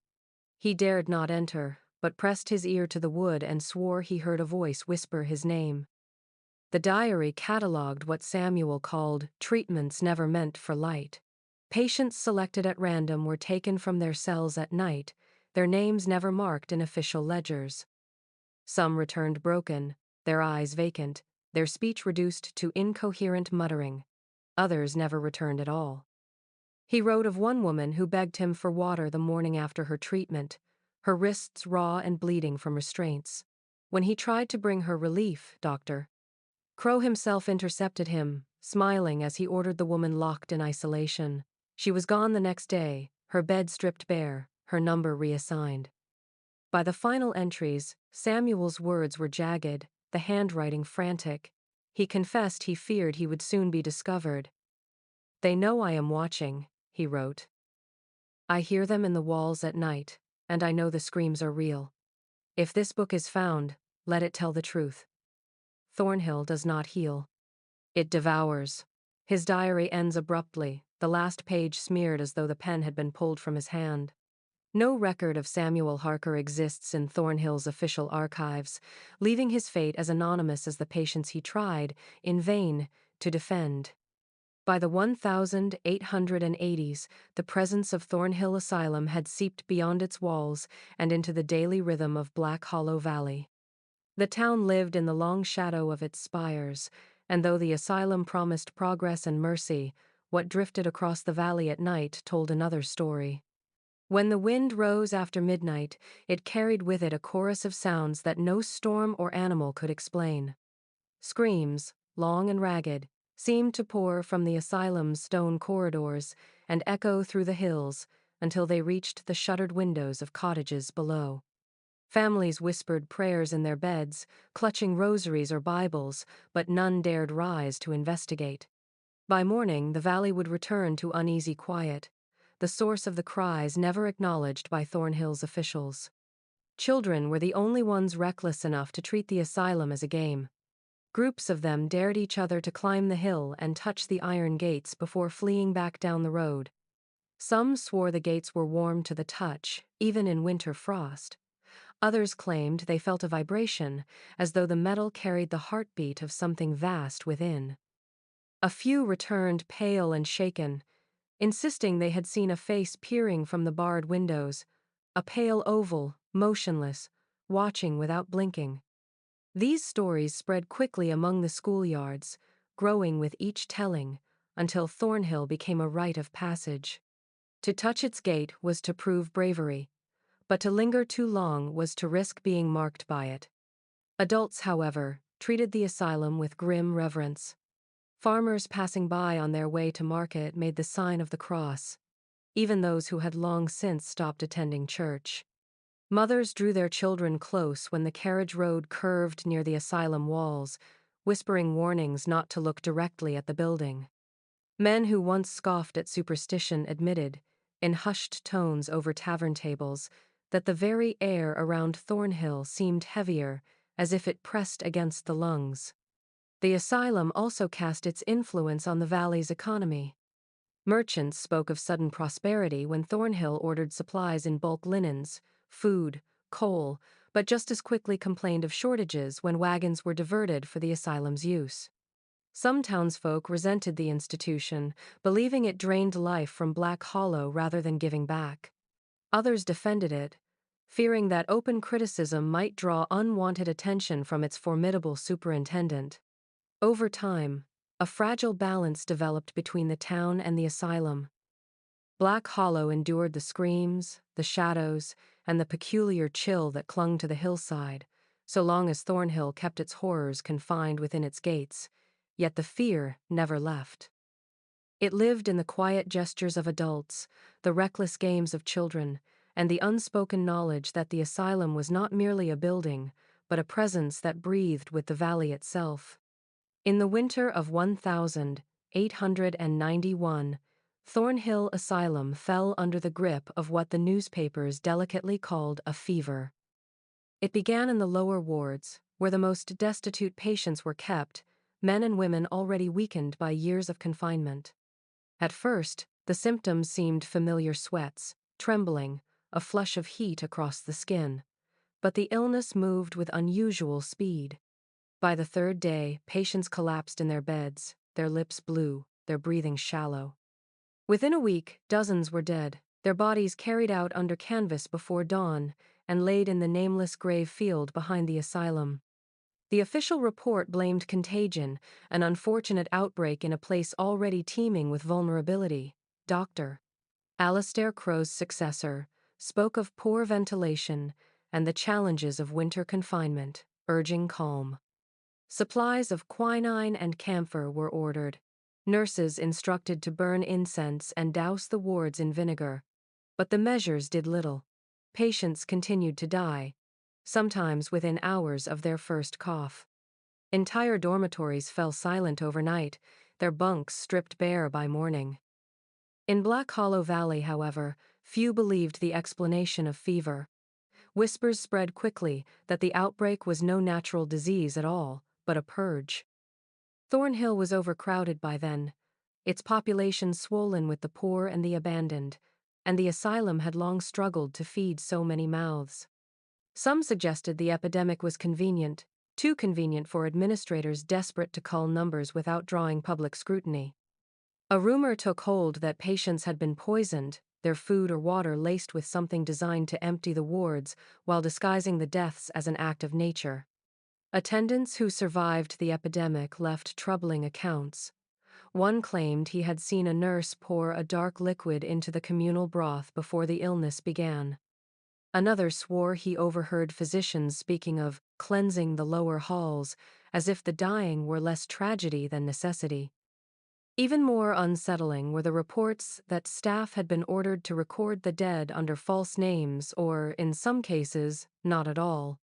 He dared not enter, but pressed his ear to the wood and swore he heard a voice whisper his name. The diary catalogued what Samuel called treatments never meant for light. Patients selected at random were taken from their cells at night, their names never marked in official ledgers. Some returned broken, their eyes vacant, their speech reduced to incoherent muttering. Others never returned at all. He wrote of one woman who begged him for water the morning after her treatment, her wrists raw and bleeding from restraints. When he tried to bring her relief, Dr. Crow himself intercepted him, smiling as he ordered the woman locked in isolation. She was gone the next day, her bed stripped bare, her number reassigned. By the final entries, Samuel's words were jagged, the handwriting frantic. He confessed he feared he would soon be discovered. "They know I am watching," he wrote. "I hear them in the walls at night, and I know the screams are real. If this book is found, let it tell the truth. Thornhill does not heal. It devours." His diary ends abruptly, the last page smeared as though the pen had been pulled from his hand. No record of Samuel Harker exists in Thornhill's official archives, leaving his fate as anonymous as the patients he tried, in vain, to defend. By the 1880s, the presence of Thornhill Asylum had seeped beyond its walls and into the daily rhythm of Black Hollow Valley. The town lived in the long shadow of its spires, and though the asylum promised progress and mercy, what drifted across the valley at night told another story. When the wind rose after midnight, it carried with it a chorus of sounds that no storm or animal could explain. Screams, long and ragged, seemed to pour from the asylum's stone corridors and echo through the hills until they reached the shuttered windows of cottages below. Families whispered prayers in their beds, clutching rosaries or Bibles, but none dared rise to investigate. By morning, the valley would return to uneasy quiet, the source of the cries never acknowledged by Thornhill's officials. Children were the only ones reckless enough to treat the asylum as a game. Groups of them dared each other to climb the hill and touch the iron gates before fleeing back down the road. Some swore the gates were warm to the touch, even in winter frost. Others claimed they felt a vibration, as though the metal carried the heartbeat of something vast within. A few returned pale and shaken, insisting they had seen a face peering from the barred windows, a pale oval, motionless, watching without blinking. These stories spread quickly among the schoolyards, growing with each telling, until Thornhill became a rite of passage. To touch its gate was to prove bravery, but to linger too long was to risk being marked by it. Adults, however, treated the asylum with grim reverence. Farmers passing by on their way to market made the sign of the cross, even those who had long since stopped attending church. Mothers drew their children close when the carriage road curved near the asylum walls, whispering warnings not to look directly at the building. Men who once scoffed at superstition admitted, in hushed tones over tavern tables, that the very air around Thornhill seemed heavier, as if it pressed against the lungs. The asylum also cast its influence on the valley's economy. Merchants spoke of sudden prosperity when Thornhill ordered supplies in bulk linens, food, coal, but just as quickly complained of shortages when wagons were diverted for the asylum's use. Some townsfolk resented the institution, believing it drained life from Black Hollow rather than giving back. Others defended it, fearing that open criticism might draw unwanted attention from its formidable superintendent. Over time, a fragile balance developed between the town and the asylum. Black Hollow endured the screams, the shadows, and the peculiar chill that clung to the hillside, so long as Thornhill kept its horrors confined within its gates, yet the fear never left. It lived in the quiet gestures of adults, the reckless games of children, and the unspoken knowledge that the asylum was not merely a building, but a presence that breathed with the valley itself. In the winter of 1891, Thornhill Asylum fell under the grip of what the newspapers delicately called a fever. It began in the lower wards, where the most destitute patients were kept, men and women already weakened by years of confinement. At first, the symptoms seemed familiar: sweats, trembling, a flush of heat across the skin. But the illness moved with unusual speed. By the third day, patients collapsed in their beds, their lips blue, their breathing shallow. Within a week, dozens were dead, their bodies carried out under canvas before dawn and laid in the nameless grave field behind the asylum. The official report blamed contagion, an unfortunate outbreak in a place already teeming with vulnerability. Dr. Alistair Crow's successor spoke of poor ventilation and the challenges of winter confinement, urging calm. Supplies of quinine and camphor were ordered. Nurses instructed to burn incense and douse the wards in vinegar. But the measures did little. Patients continued to die, sometimes within hours of their first cough. Entire dormitories fell silent overnight, their bunks stripped bare by morning. In Black Hollow Valley, however, few believed the explanation of fever. Whispers spread quickly that the outbreak was no natural disease at all, but a purge. Thornhill was overcrowded by then, its population swollen with the poor and the abandoned, and the asylum had long struggled to feed so many mouths. Some suggested the epidemic was convenient, too convenient for administrators desperate to cull numbers without drawing public scrutiny. A rumor took hold that patients had been poisoned, their food or water laced with something designed to empty the wards while disguising the deaths as an act of nature. Attendants who survived the epidemic left troubling accounts. One claimed he had seen a nurse pour a dark liquid into the communal broth before the illness began. Another swore he overheard physicians speaking of cleansing the lower halls, as if the dying were less tragedy than necessity. Even more unsettling were the reports that staff had been ordered to record the dead under false names or, in some cases, not at all.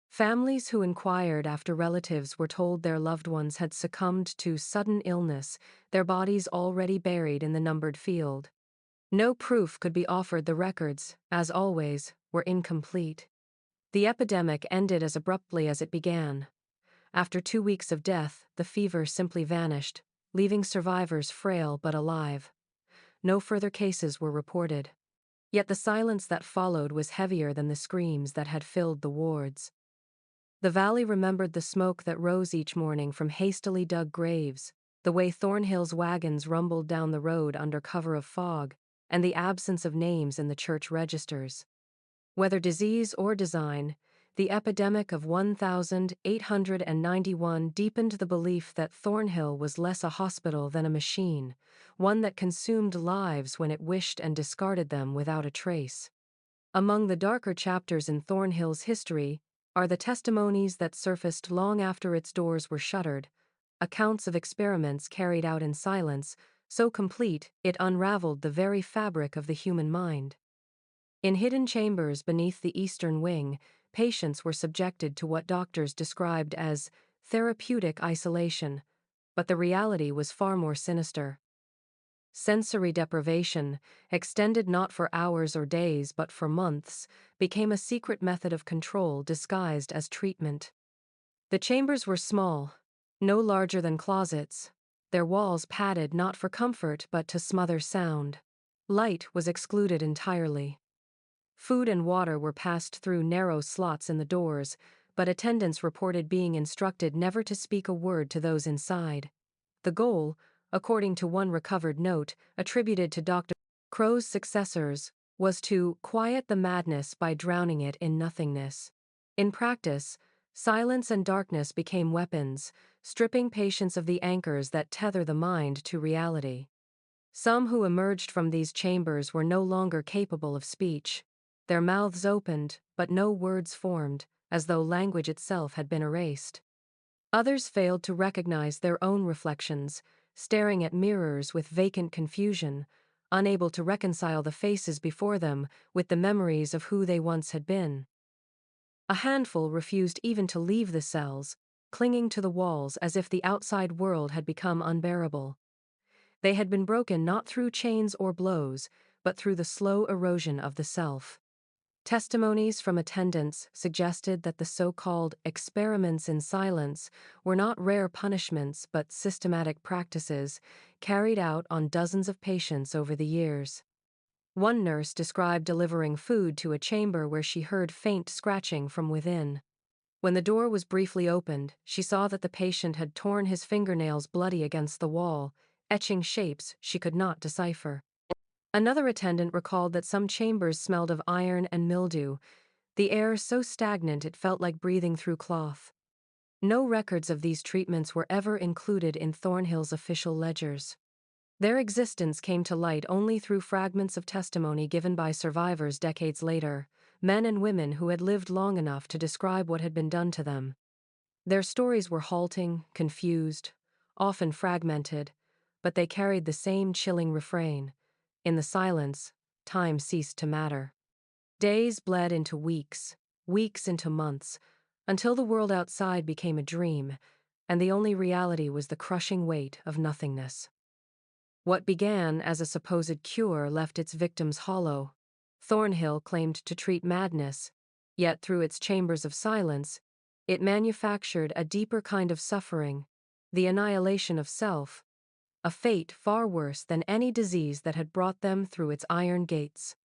Families who inquired after relatives were told their loved ones had succumbed to sudden illness, their bodies already buried in the numbered field. No proof could be offered. The records, as always, were incomplete. The epidemic ended as abruptly as it began. After 2 weeks of death, the fever simply vanished, leaving survivors frail but alive. No further cases were reported. Yet the silence that followed was heavier than the screams that had filled the wards. The valley remembered the smoke that rose each morning from hastily dug graves, the way Thornhill's wagons rumbled down the road under cover of fog, and the absence of names in the church registers. Whether disease or design, the epidemic of 1891 deepened the belief that Thornhill was less a hospital than a machine, one that consumed lives when it wished and discarded them without a trace. Among the darker chapters in Thornhill's history are the testimonies that surfaced long after its doors were shuttered, accounts of experiments carried out in silence, so complete it unraveled the very fabric of the human mind. In hidden chambers beneath the eastern wing, patients were subjected to what doctors described as therapeutic isolation, but the reality was far more sinister. Sensory deprivation, extended not for hours or days but for months, became a secret method of control disguised as treatment. The chambers were small, no larger than closets, their walls padded not for comfort but to smother sound. Light was excluded entirely. Food and water were passed through narrow slots in the doors, but attendants reported being instructed never to speak a word to those inside. The goal, according to one recovered note attributed to Dr. Crow's successors, was to quiet the madness by drowning it in nothingness. In practice, silence and darkness became weapons, stripping patients of the anchors that tether the mind to reality. Some who emerged from these chambers were no longer capable of speech. Their mouths opened, but no words formed, as though language itself had been erased. Others failed to recognize their own reflections, staring at mirrors with vacant confusion, unable to reconcile the faces before them with the memories of who they once had been. A handful refused even to leave the cells, clinging to the walls as if the outside world had become unbearable. They had been broken not through chains or blows, but through the slow erosion of the self. Testimonies from attendants suggested that the so-called experiments in silence were not rare punishments but systematic practices carried out on dozens of patients over the years. One nurse described delivering food to a chamber where she heard faint scratching from within. When the door was briefly opened, she saw that the patient had torn his fingernails bloody against the wall, etching shapes she could not decipher. Another attendant recalled that some chambers smelled of iron and mildew, the air so stagnant it felt like breathing through cloth. No records of these treatments were ever included in Thornhill's official ledgers. Their existence came to light only through fragments of testimony given by survivors decades later, men and women who had lived long enough to describe what had been done to them. Their stories were halting, confused, often fragmented, but they carried the same chilling refrain. In the silence, time ceased to matter. Days bled into weeks, weeks into months, until the world outside became a dream, and the only reality was the crushing weight of nothingness. What began as a supposed cure left its victims hollow. Thornhill claimed to treat madness, yet through its chambers of silence, it manufactured a deeper kind of suffering, the annihilation of self, a fate far worse than any disease that had brought them through its iron gates.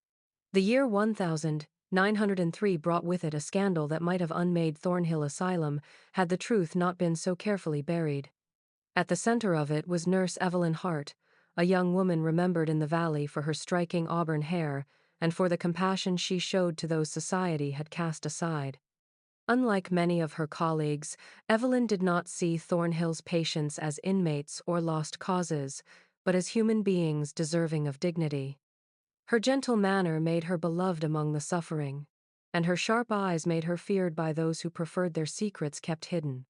The year 1903 brought with it a scandal that might have unmade Thornhill Asylum had the truth not been so carefully buried. At the center of it was Nurse Evelyn Hart, a young woman remembered in the valley for her striking auburn hair and for the compassion she showed to those society had cast aside. Unlike many of her colleagues, Evelyn did not see Thornhill's patients as inmates or lost causes, but as human beings deserving of dignity. Her gentle manner made her beloved among the suffering, and her sharp eyes made her feared by those who preferred their secrets kept hidden.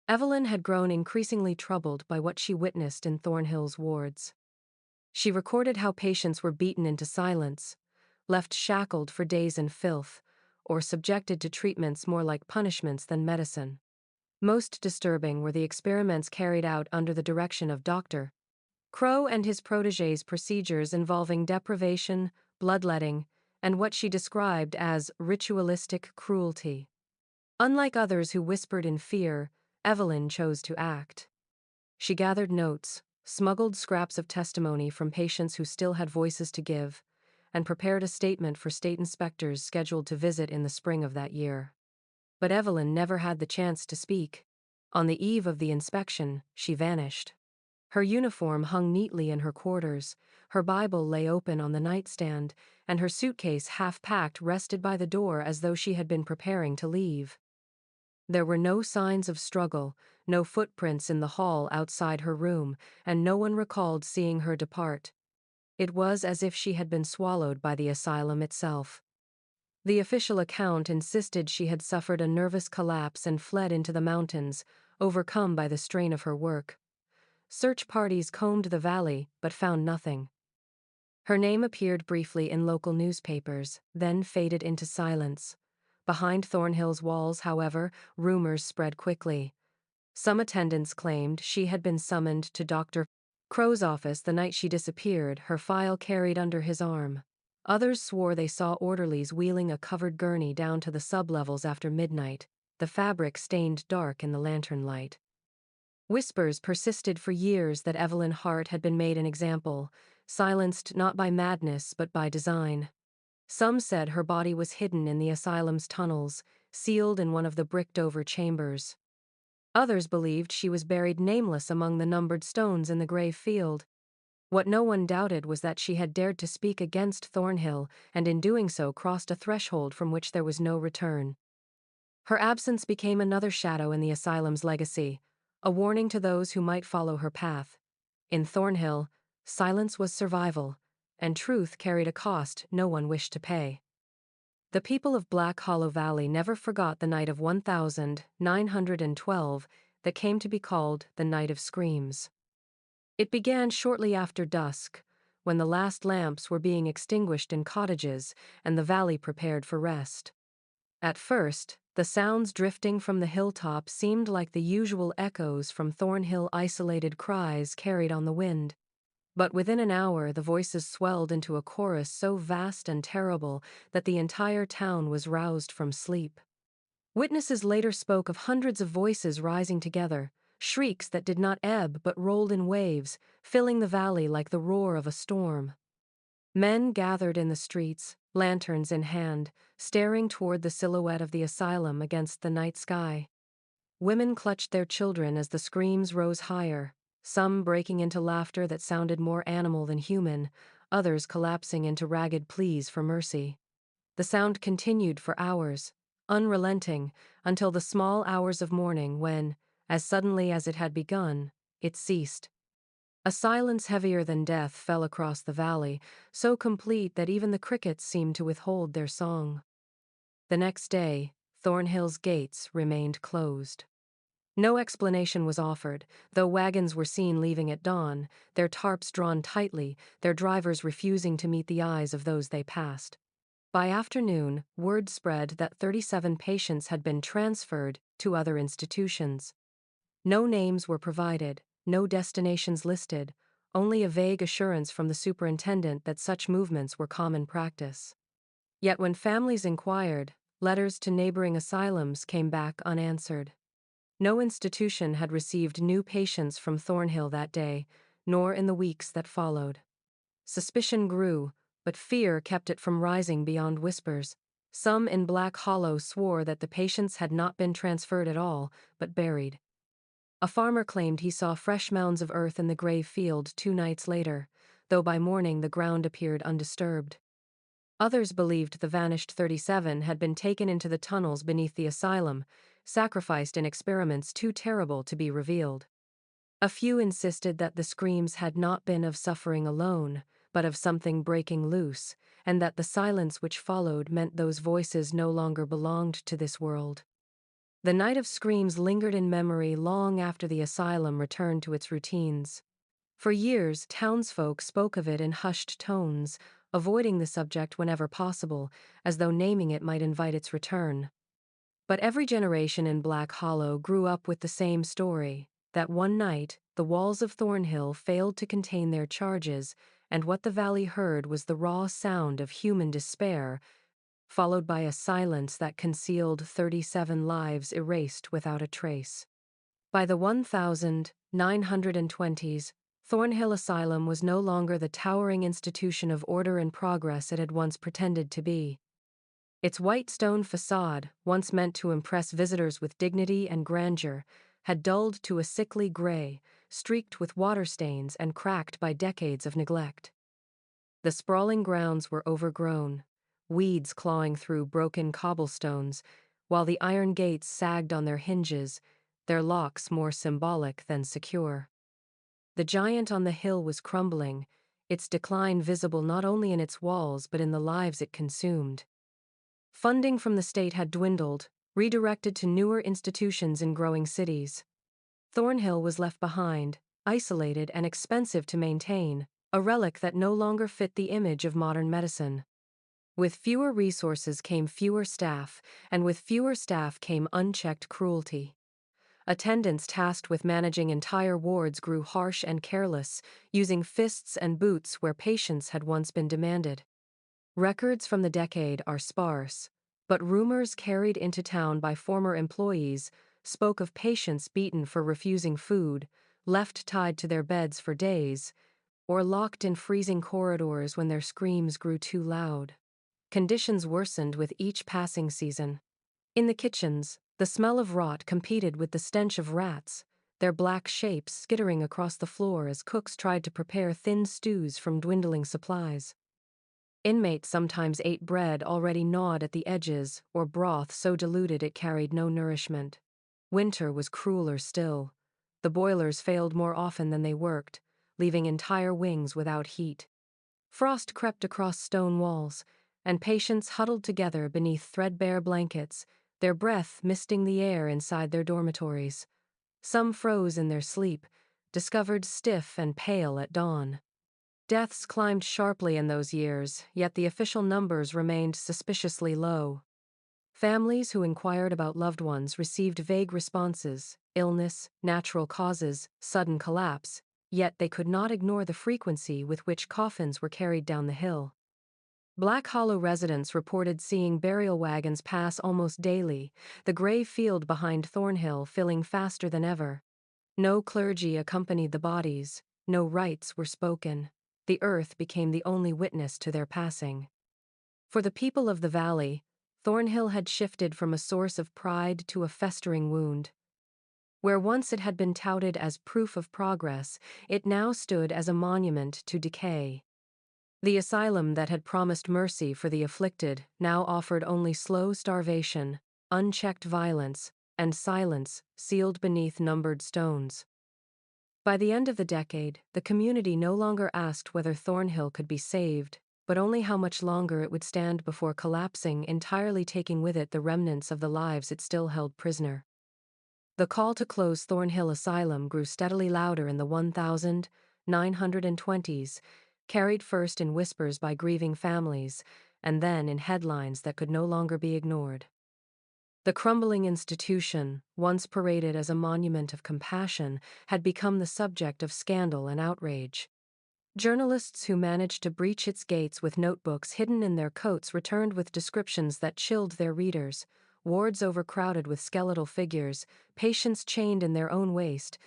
Evelyn had grown increasingly troubled by what she witnessed in Thornhill's wards. She recorded how patients were beaten into silence, left shackled for days in filth, or subjected to treatments more like punishments than medicine. Most disturbing were the experiments carried out under the direction of Dr. Crow and his protégés, procedures involving deprivation, bloodletting, and what she described as ritualistic cruelty. Unlike others who whispered in fear, Evelyn chose to act. She gathered notes, smuggled scraps of testimony from patients who still had voices to give, and prepared a statement for state inspectors scheduled to visit in the spring of that year. But Evelyn never had the chance to speak. On the eve of the inspection, she vanished. Her uniform hung neatly in her quarters, her Bible lay open on the nightstand, and her suitcase half-packed rested by the door as though she had been preparing to leave. There were no signs of struggle, no footprints in the hall outside her room, and no one recalled seeing her depart. It was as if she had been swallowed by the asylum itself. The official account insisted she had suffered a nervous collapse and fled into the mountains, overcome by the strain of her work. Search parties combed the valley, but found nothing. Her name appeared briefly in local newspapers, then faded into silence. Behind Thornhill's walls, however, rumors spread quickly. Some attendants claimed she had been summoned to Dr. Crow's office the night she disappeared, her file carried under his arm. Others swore they saw orderlies wheeling a covered gurney down to the sublevels after midnight, the fabric stained dark in the lantern light. Whispers persisted for years that Evelyn Hart had been made an example, silenced not by madness but by design. Some said her body was hidden in the asylum's tunnels, sealed in one of the bricked-over chambers. Others believed she was buried nameless among the numbered stones in the grave field. What no one doubted was that she had dared to speak against Thornhill, and in doing so crossed a threshold from which there was no return. Her absence became another shadow in the asylum's legacy, a warning to those who might follow her path. In Thornhill, silence was survival, and truth carried a cost no one wished to pay. The people of Black Hollow Valley never forgot the night of 1912 that came to be called the Night of Screams. It began shortly after dusk, when the last lamps were being extinguished in cottages and the valley prepared for rest. At first, the sounds drifting from the hilltop seemed like the usual echoes from Thornhill isolated cries carried on the wind. But within an hour the voices swelled into a chorus so vast and terrible that the entire town was roused from sleep. Witnesses later spoke of hundreds of voices rising together, shrieks that did not ebb but rolled in waves, filling the valley like the roar of a storm. Men gathered in the streets, lanterns in hand, staring toward the silhouette of the asylum against the night sky. Women clutched their children as the screams rose higher, some breaking into laughter that sounded more animal than human, others collapsing into ragged pleas for mercy. The sound continued for hours, unrelenting, until the small hours of morning when, as suddenly as it had begun, it ceased. A silence heavier than death fell across the valley, so complete that even the crickets seemed to withhold their song. The next day, Thornhill's gates remained closed. No explanation was offered, though wagons were seen leaving at dawn, their tarps drawn tightly, their drivers refusing to meet the eyes of those they passed. By afternoon, word spread that 37 patients had been transferred to other institutions. No names were provided, no destinations listed, only a vague assurance from the superintendent that such movements were common practice. Yet when families inquired, letters to neighboring asylums came back unanswered. No institution had received new patients from Thornhill that day, nor in the weeks that followed. Suspicion grew, but fear kept it from rising beyond whispers. Some in Black Hollow swore that the patients had not been transferred at all, but buried. A farmer claimed he saw fresh mounds of earth in the grave field 2 nights later, though by morning the ground appeared undisturbed. Others believed the vanished 37 had been taken into the tunnels beneath the asylum, sacrificed in experiments too terrible to be revealed. A few insisted that the screams had not been of suffering alone, but of something breaking loose, and that the silence which followed meant those voices no longer belonged to this world. The night of screams lingered in memory long after the asylum returned to its routines. For years, townsfolk spoke of it in hushed tones, avoiding the subject whenever possible, as though naming it might invite its return. But every generation in Black Hollow grew up with the same story, that one night, the walls of Thornhill failed to contain their charges, and what the valley heard was the raw sound of human despair, followed by a silence that concealed 37 lives erased without a trace. By the 1920s, Thornhill Asylum was no longer the towering institution of order and progress it had once pretended to be. Its white stone façade, once meant to impress visitors with dignity and grandeur, had dulled to a sickly gray, streaked with water stains and cracked by decades of neglect. The sprawling grounds were overgrown, weeds clawing through broken cobblestones, while the iron gates sagged on their hinges, their locks more symbolic than secure. The giant on the hill was crumbling, its decline visible not only in its walls but in the lives it consumed. Funding from the state had dwindled, redirected to newer institutions in growing cities. Thornhill was left behind, isolated and expensive to maintain, a relic that no longer fit the image of modern medicine. With fewer resources came fewer staff, and with fewer staff came unchecked cruelty. Attendants tasked with managing entire wards grew harsh and careless, using fists and boots where patience had once been demanded. Records from the decade are sparse, but rumors carried into town by former employees spoke of patients beaten for refusing food, left tied to their beds for days, or locked in freezing corridors when their screams grew too loud. Conditions worsened with each passing season. In the kitchens, the smell of rot competed with the stench of rats, their black shapes skittering across the floor as cooks tried to prepare thin stews from dwindling supplies. Inmates sometimes ate bread already gnawed at the edges or broth so diluted it carried no nourishment. Winter was crueler still. The boilers failed more often than they worked, leaving entire wings without heat. Frost crept across stone walls, and patients huddled together beneath threadbare blankets, their breath misting the air inside their dormitories. Some froze in their sleep, discovered stiff and pale at dawn. Deaths climbed sharply in those years, yet the official numbers remained suspiciously low. Families who inquired about loved ones received vague responses: illness, natural causes, sudden collapse, yet they could not ignore the frequency with which coffins were carried down the hill. Black Hollow residents reported seeing burial wagons pass almost daily, the gray field behind Thornhill filling faster than ever. No clergy accompanied the bodies, no rites were spoken. The earth became the only witness to their passing. For the people of the valley, Thornhill had shifted from a source of pride to a festering wound. Where once it had been touted as proof of progress, it now stood as a monument to decay. The asylum that had promised mercy for the afflicted now offered only slow starvation, unchecked violence, and silence sealed beneath numbered stones. By the end of the decade, the community no longer asked whether Thornhill could be saved, but only how much longer it would stand before collapsing, entirely taking with it the remnants of the lives it still held prisoner. The call to close Thornhill Asylum grew steadily louder in the 1920s, carried first in whispers by grieving families, and then in headlines that could no longer be ignored. The crumbling institution, once paraded as a monument of compassion, had become the subject of scandal and outrage. Journalists who managed to breach its gates with notebooks hidden in their coats returned with descriptions that chilled their readers: wards overcrowded with skeletal figures, patients chained in their own waste,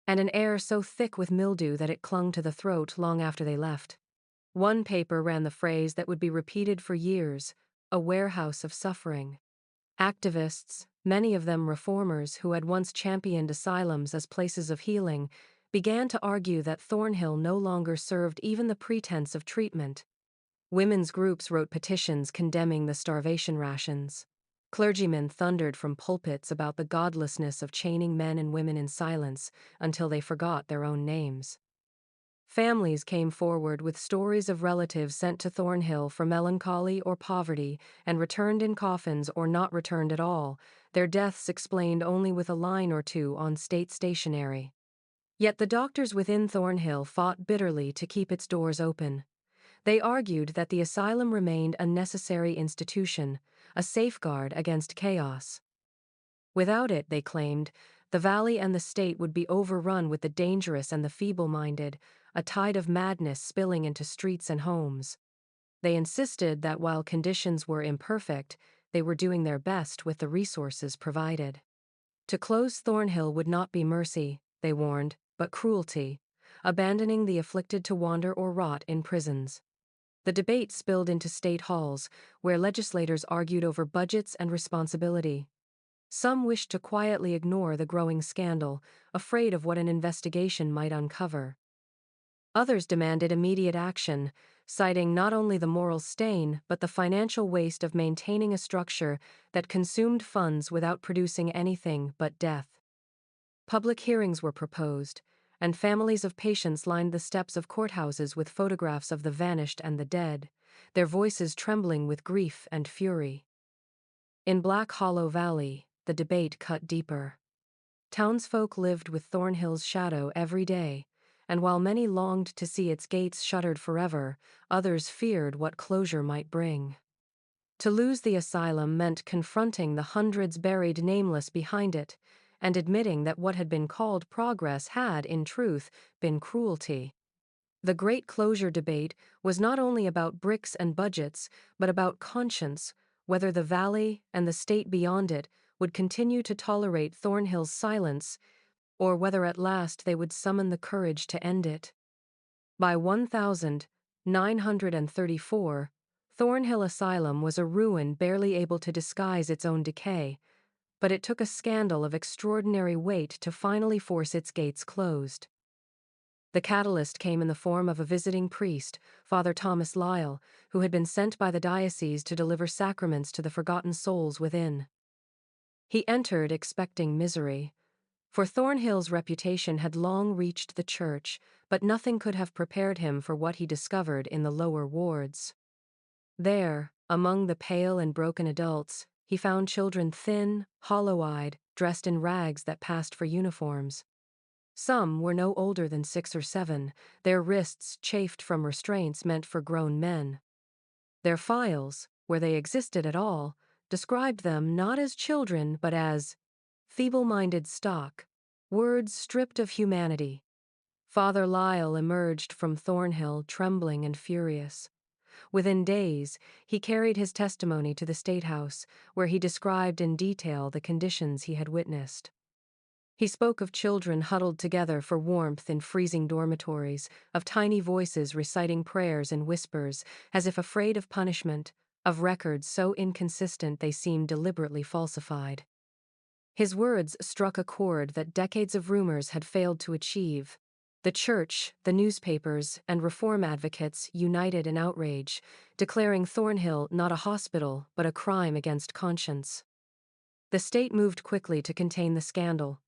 and an air so thick with mildew that it clung to the throat long after they left. One paper ran the phrase that would be repeated for years: a warehouse of suffering. Activists, many of them reformers who had once championed asylums as places of healing, began to argue that Thornhill no longer served even the pretense of treatment. Women's groups wrote petitions condemning the starvation rations. Clergymen thundered from pulpits about the godlessness of chaining men and women in silence until they forgot their own names. Families came forward with stories of relatives sent to Thornhill for melancholy or poverty and returned in coffins or not returned at all, their deaths explained only with a line or two on state stationery. Yet the doctors within Thornhill fought bitterly to keep its doors open. They argued that the asylum remained a necessary institution, a safeguard against chaos. Without it, they claimed, the valley and the state would be overrun with the dangerous and the feeble-minded, a tide of madness spilling into streets and homes. They insisted that while conditions were imperfect, they were doing their best with the resources provided. To close Thornhill would not be mercy, they warned, but cruelty, abandoning the afflicted to wander or rot in prisons. The debate spilled into state halls, where legislators argued over budgets and responsibility. Some wished to quietly ignore the growing scandal, afraid of what an investigation might uncover. Others demanded immediate action, citing not only the moral stain but the financial waste of maintaining a structure that consumed funds without producing anything but death. Public hearings were proposed, and families of patients lined the steps of courthouses with photographs of the vanished and the dead, their voices trembling with grief and fury. In Black Hollow Valley, the debate cut deeper. Townsfolk lived with Thornhill's shadow every day, and while many longed to see its gates shuttered forever, others feared what closure might bring. To lose the asylum meant confronting the hundreds buried nameless behind it, and admitting that what had been called progress had, in truth, been cruelty. The great closure debate was not only about bricks and budgets, but about conscience, whether the valley and the state beyond it would would continue to tolerate Thornhill's silence, or whether at last they would summon the courage to end it. By 1934, Thornhill Asylum was a ruin barely able to disguise its own decay, but it took a scandal of extraordinary weight to finally force its gates closed. The catalyst came in the form of a visiting priest, Father Thomas Lyle, who had been sent by the diocese to deliver sacraments to the forgotten souls within. He entered expecting misery, for Thornhill's reputation had long reached the church, but nothing could have prepared him for what he discovered in the lower wards. There, among the pale and broken adults, he found children thin, hollow-eyed, dressed in rags that passed for uniforms. Some were no older than 6 or 7, their wrists chafed from restraints meant for grown men. Their files, where they existed at all, described them not as children but as feeble-minded stock, words stripped of humanity. Father Lyle emerged from Thornhill trembling and furious. Within days, he carried his testimony to the State House, where he described in detail the conditions he had witnessed. He spoke of children huddled together for warmth in freezing dormitories, of tiny voices reciting prayers in whispers, as if afraid of punishment, of records so inconsistent they seemed deliberately falsified. His words struck a chord that decades of rumors had failed to achieve. The church, the newspapers, and reform advocates united in outrage, declaring Thornhill not a hospital but a crime against conscience. The state moved quickly to contain the scandal.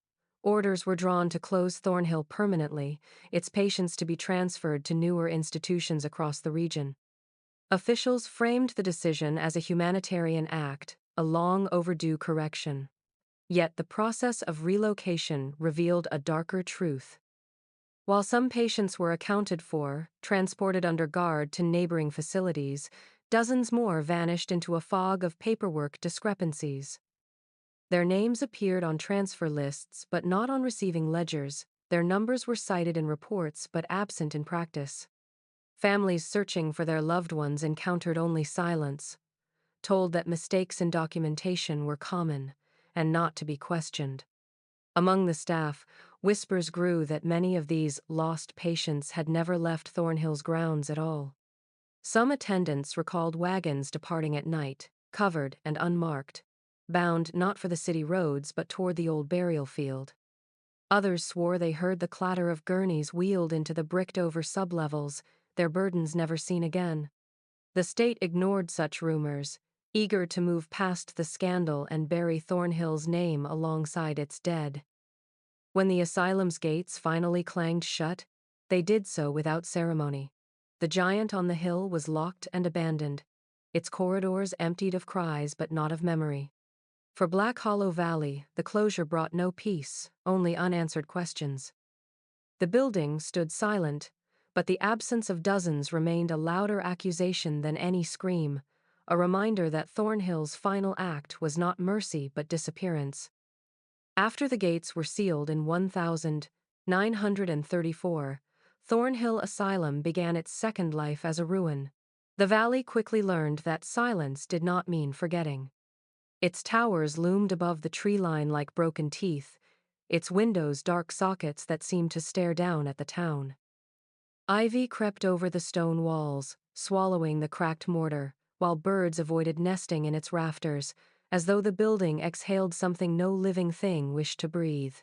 Orders were drawn to close Thornhill permanently, its patients to be transferred to newer institutions across the region. Officials framed the decision as a humanitarian act, a long overdue correction. Yet the process of relocation revealed a darker truth. While some patients were accounted for, transported under guard to neighboring facilities, dozens more vanished into a fog of paperwork discrepancies. Their names appeared on transfer lists but not on receiving ledgers, their numbers were cited in reports but absent in practice. Families searching for their loved ones encountered only silence, told that mistakes in documentation were common and not to be questioned. Among the staff, whispers grew that many of these lost patients had never left Thornhill's grounds at all. Some attendants recalled wagons departing at night, covered and unmarked, bound not for the city roads but toward the old burial field. Others swore they heard the clatter of gurneys wheeled into the bricked-over sublevels, their burdens never seen again. The state ignored such rumors, eager to move past the scandal and bury Thornhill's name alongside its dead. When the asylum's gates finally clanged shut, they did so without ceremony. The giant on the hill was locked and abandoned, its corridors emptied of cries but not of memory. For Black Hollow Valley, the closure brought no peace, only unanswered questions. The building stood silent, but the absence of dozens remained a louder accusation than any scream, a reminder that Thornhill's final act was not mercy but disappearance. After the gates were sealed in 1934, Thornhill Asylum began its second life as a ruin. The valley quickly learned that silence did not mean forgetting. Its towers loomed above the tree line like broken teeth, its windows dark sockets that seemed to stare down at the town. Ivy crept over the stone walls, swallowing the cracked mortar, while birds avoided nesting in its rafters, as though the building exhaled something no living thing wished to breathe.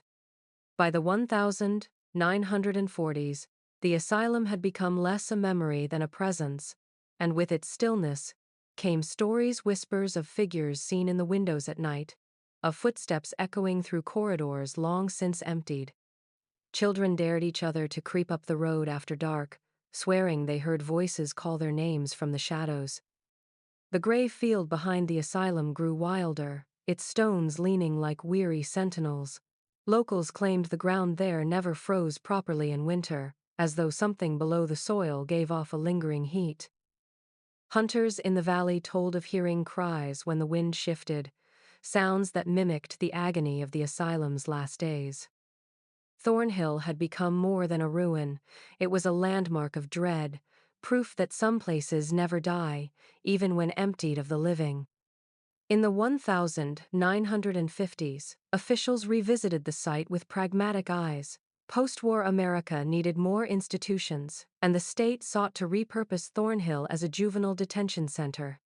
By the 1940s, the asylum had become less a memory than a presence, and with its stillness came stories, whispers of figures seen in the windows at night, of footsteps echoing through corridors long since emptied. Children dared each other to creep up the road after dark, swearing they heard voices call their names from the shadows. The gray field behind the asylum grew wilder, its stones leaning like weary sentinels. Locals claimed the ground there never froze properly in winter, as though something below the soil gave off a lingering heat. Hunters in the valley told of hearing cries when the wind shifted, sounds that mimicked the agony of the asylum's last days. Thornhill had become more than a ruin. It was a landmark of dread, proof that some places never die, even when emptied of the living. In the 1950s, officials revisited the site with pragmatic eyes. Post-war America needed more institutions, and the state sought to repurpose Thornhill as a juvenile detention center.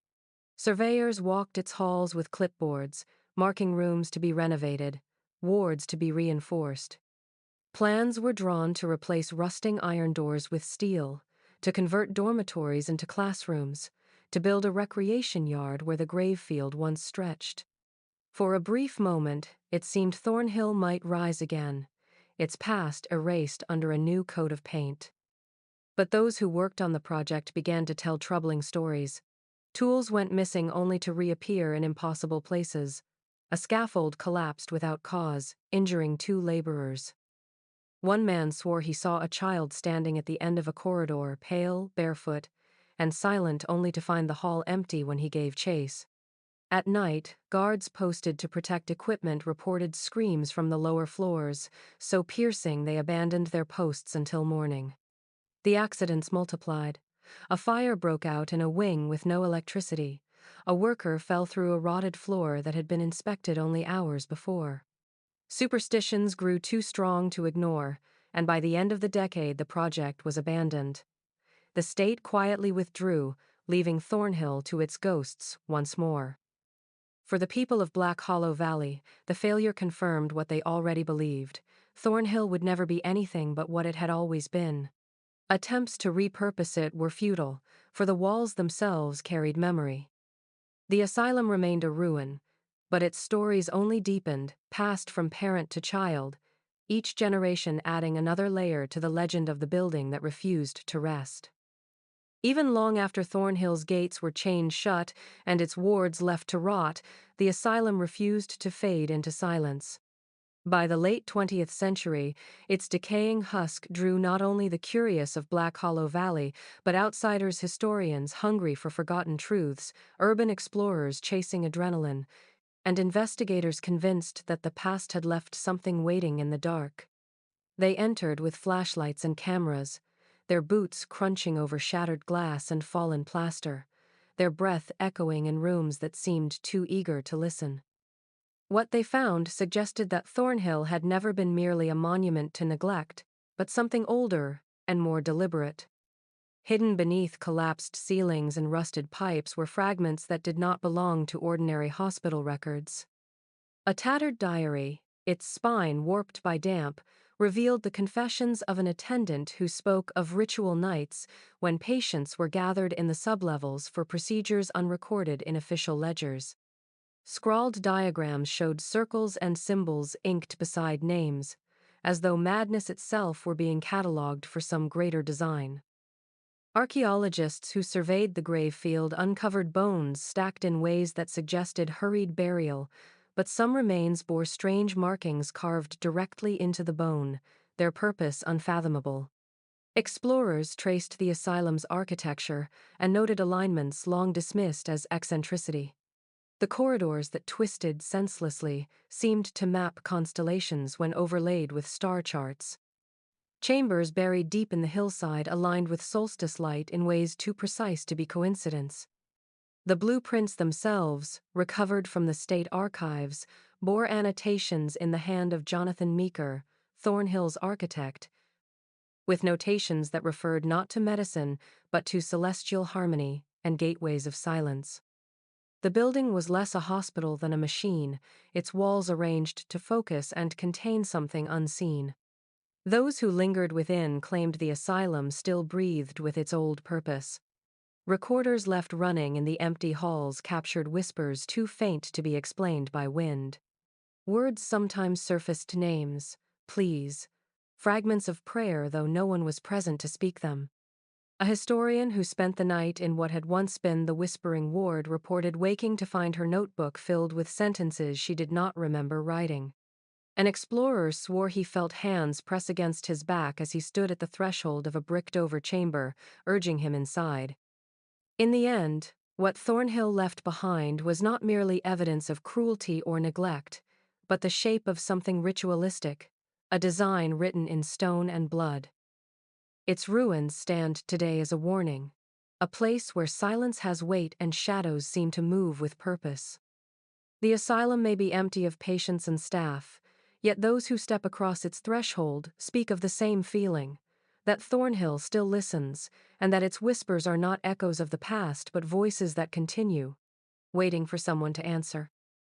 Surveyors walked its halls with clipboards, marking rooms to be renovated, wards to be reinforced. Plans were drawn to replace rusting iron doors with steel, to convert dormitories into classrooms, to build a recreation yard where the grave field once stretched. For a brief moment, it seemed Thornhill might rise again, its past erased under a new coat of paint. But those who worked on the project began to tell troubling stories. Tools went missing only to reappear in impossible places. A scaffold collapsed without cause, injuring 2 laborers. One man swore he saw a child standing at the end of a corridor, pale, barefoot, and silent, only to find the hall empty when he gave chase. At night, guards posted to protect equipment reported screams from the lower floors, so piercing they abandoned their posts until morning. The accidents multiplied. A fire broke out in a wing with no electricity. A worker fell through a rotted floor that had been inspected only hours before. Superstitions grew too strong to ignore, and by the end of the decade the project was abandoned. The state quietly withdrew, leaving Thornhill to its ghosts once more. For the people of Black Hollow Valley, the failure confirmed what they already believed. Thornhill would never be anything but what it had always been. Attempts to repurpose it were futile, for the walls themselves carried memory. The asylum remained a ruin, but its stories only deepened, passed from parent to child, each generation adding another layer to the legend of the building that refused to rest. Even long after Thornhill's gates were chained shut and its wards left to rot, the asylum refused to fade into silence. By the late 20th century, its decaying husk drew not only the curious of Black Hollow Valley, but outsiders, historians hungry for forgotten truths, urban explorers chasing adrenaline, and investigators convinced that the past had left something waiting in the dark. They entered with flashlights and cameras, their boots crunching over shattered glass and fallen plaster, their breath echoing in rooms that seemed too eager to listen. What they found suggested that Thornhill had never been merely a monument to neglect, but something older and more deliberate. Hidden beneath collapsed ceilings and rusted pipes were fragments that did not belong to ordinary hospital records. A tattered diary, its spine warped by damp, revealed the confessions of an attendant who spoke of ritual nights when patients were gathered in the sublevels for procedures unrecorded in official ledgers. Scrawled diagrams showed circles and symbols inked beside names, as though madness itself were being catalogued for some greater design. Archaeologists who surveyed the grave field uncovered bones stacked in ways that suggested hurried burial, but some remains bore strange markings carved directly into the bone, their purpose unfathomable. Explorers traced the asylum's architecture and noted alignments long dismissed as eccentricity. The corridors that twisted senselessly seemed to map constellations when overlaid with star charts. Chambers buried deep in the hillside aligned with solstice light in ways too precise to be coincidence. The blueprints themselves, recovered from the state archives, bore annotations in the hand of Jonathan Meeker, Thornhill's architect, with notations that referred not to medicine but to celestial harmony and gateways of silence. The building was less a hospital than a machine, its walls arranged to focus and contain something unseen. Those who lingered within claimed the asylum still breathed with its old purpose. Recorders left running in the empty halls captured whispers too faint to be explained by wind. Words sometimes surfaced names, pleas, fragments of prayer though no one was present to speak them. A historian who spent the night in what had once been the Whispering Ward reported waking to find her notebook filled with sentences she did not remember writing. An explorer swore he felt hands press against his back as he stood at the threshold of a bricked-over chamber, urging him inside. In the end, what Thornhill left behind was not merely evidence of cruelty or neglect, but the shape of something ritualistic, a design written in stone and blood. Its ruins stand today as a warning, a place where silence has weight and shadows seem to move with purpose. The asylum may be empty of patients and staff, yet those who step across its threshold speak of the same feeling, that Thornhill still listens, and that its whispers are not echoes of the past but voices that continue, waiting for someone to answer.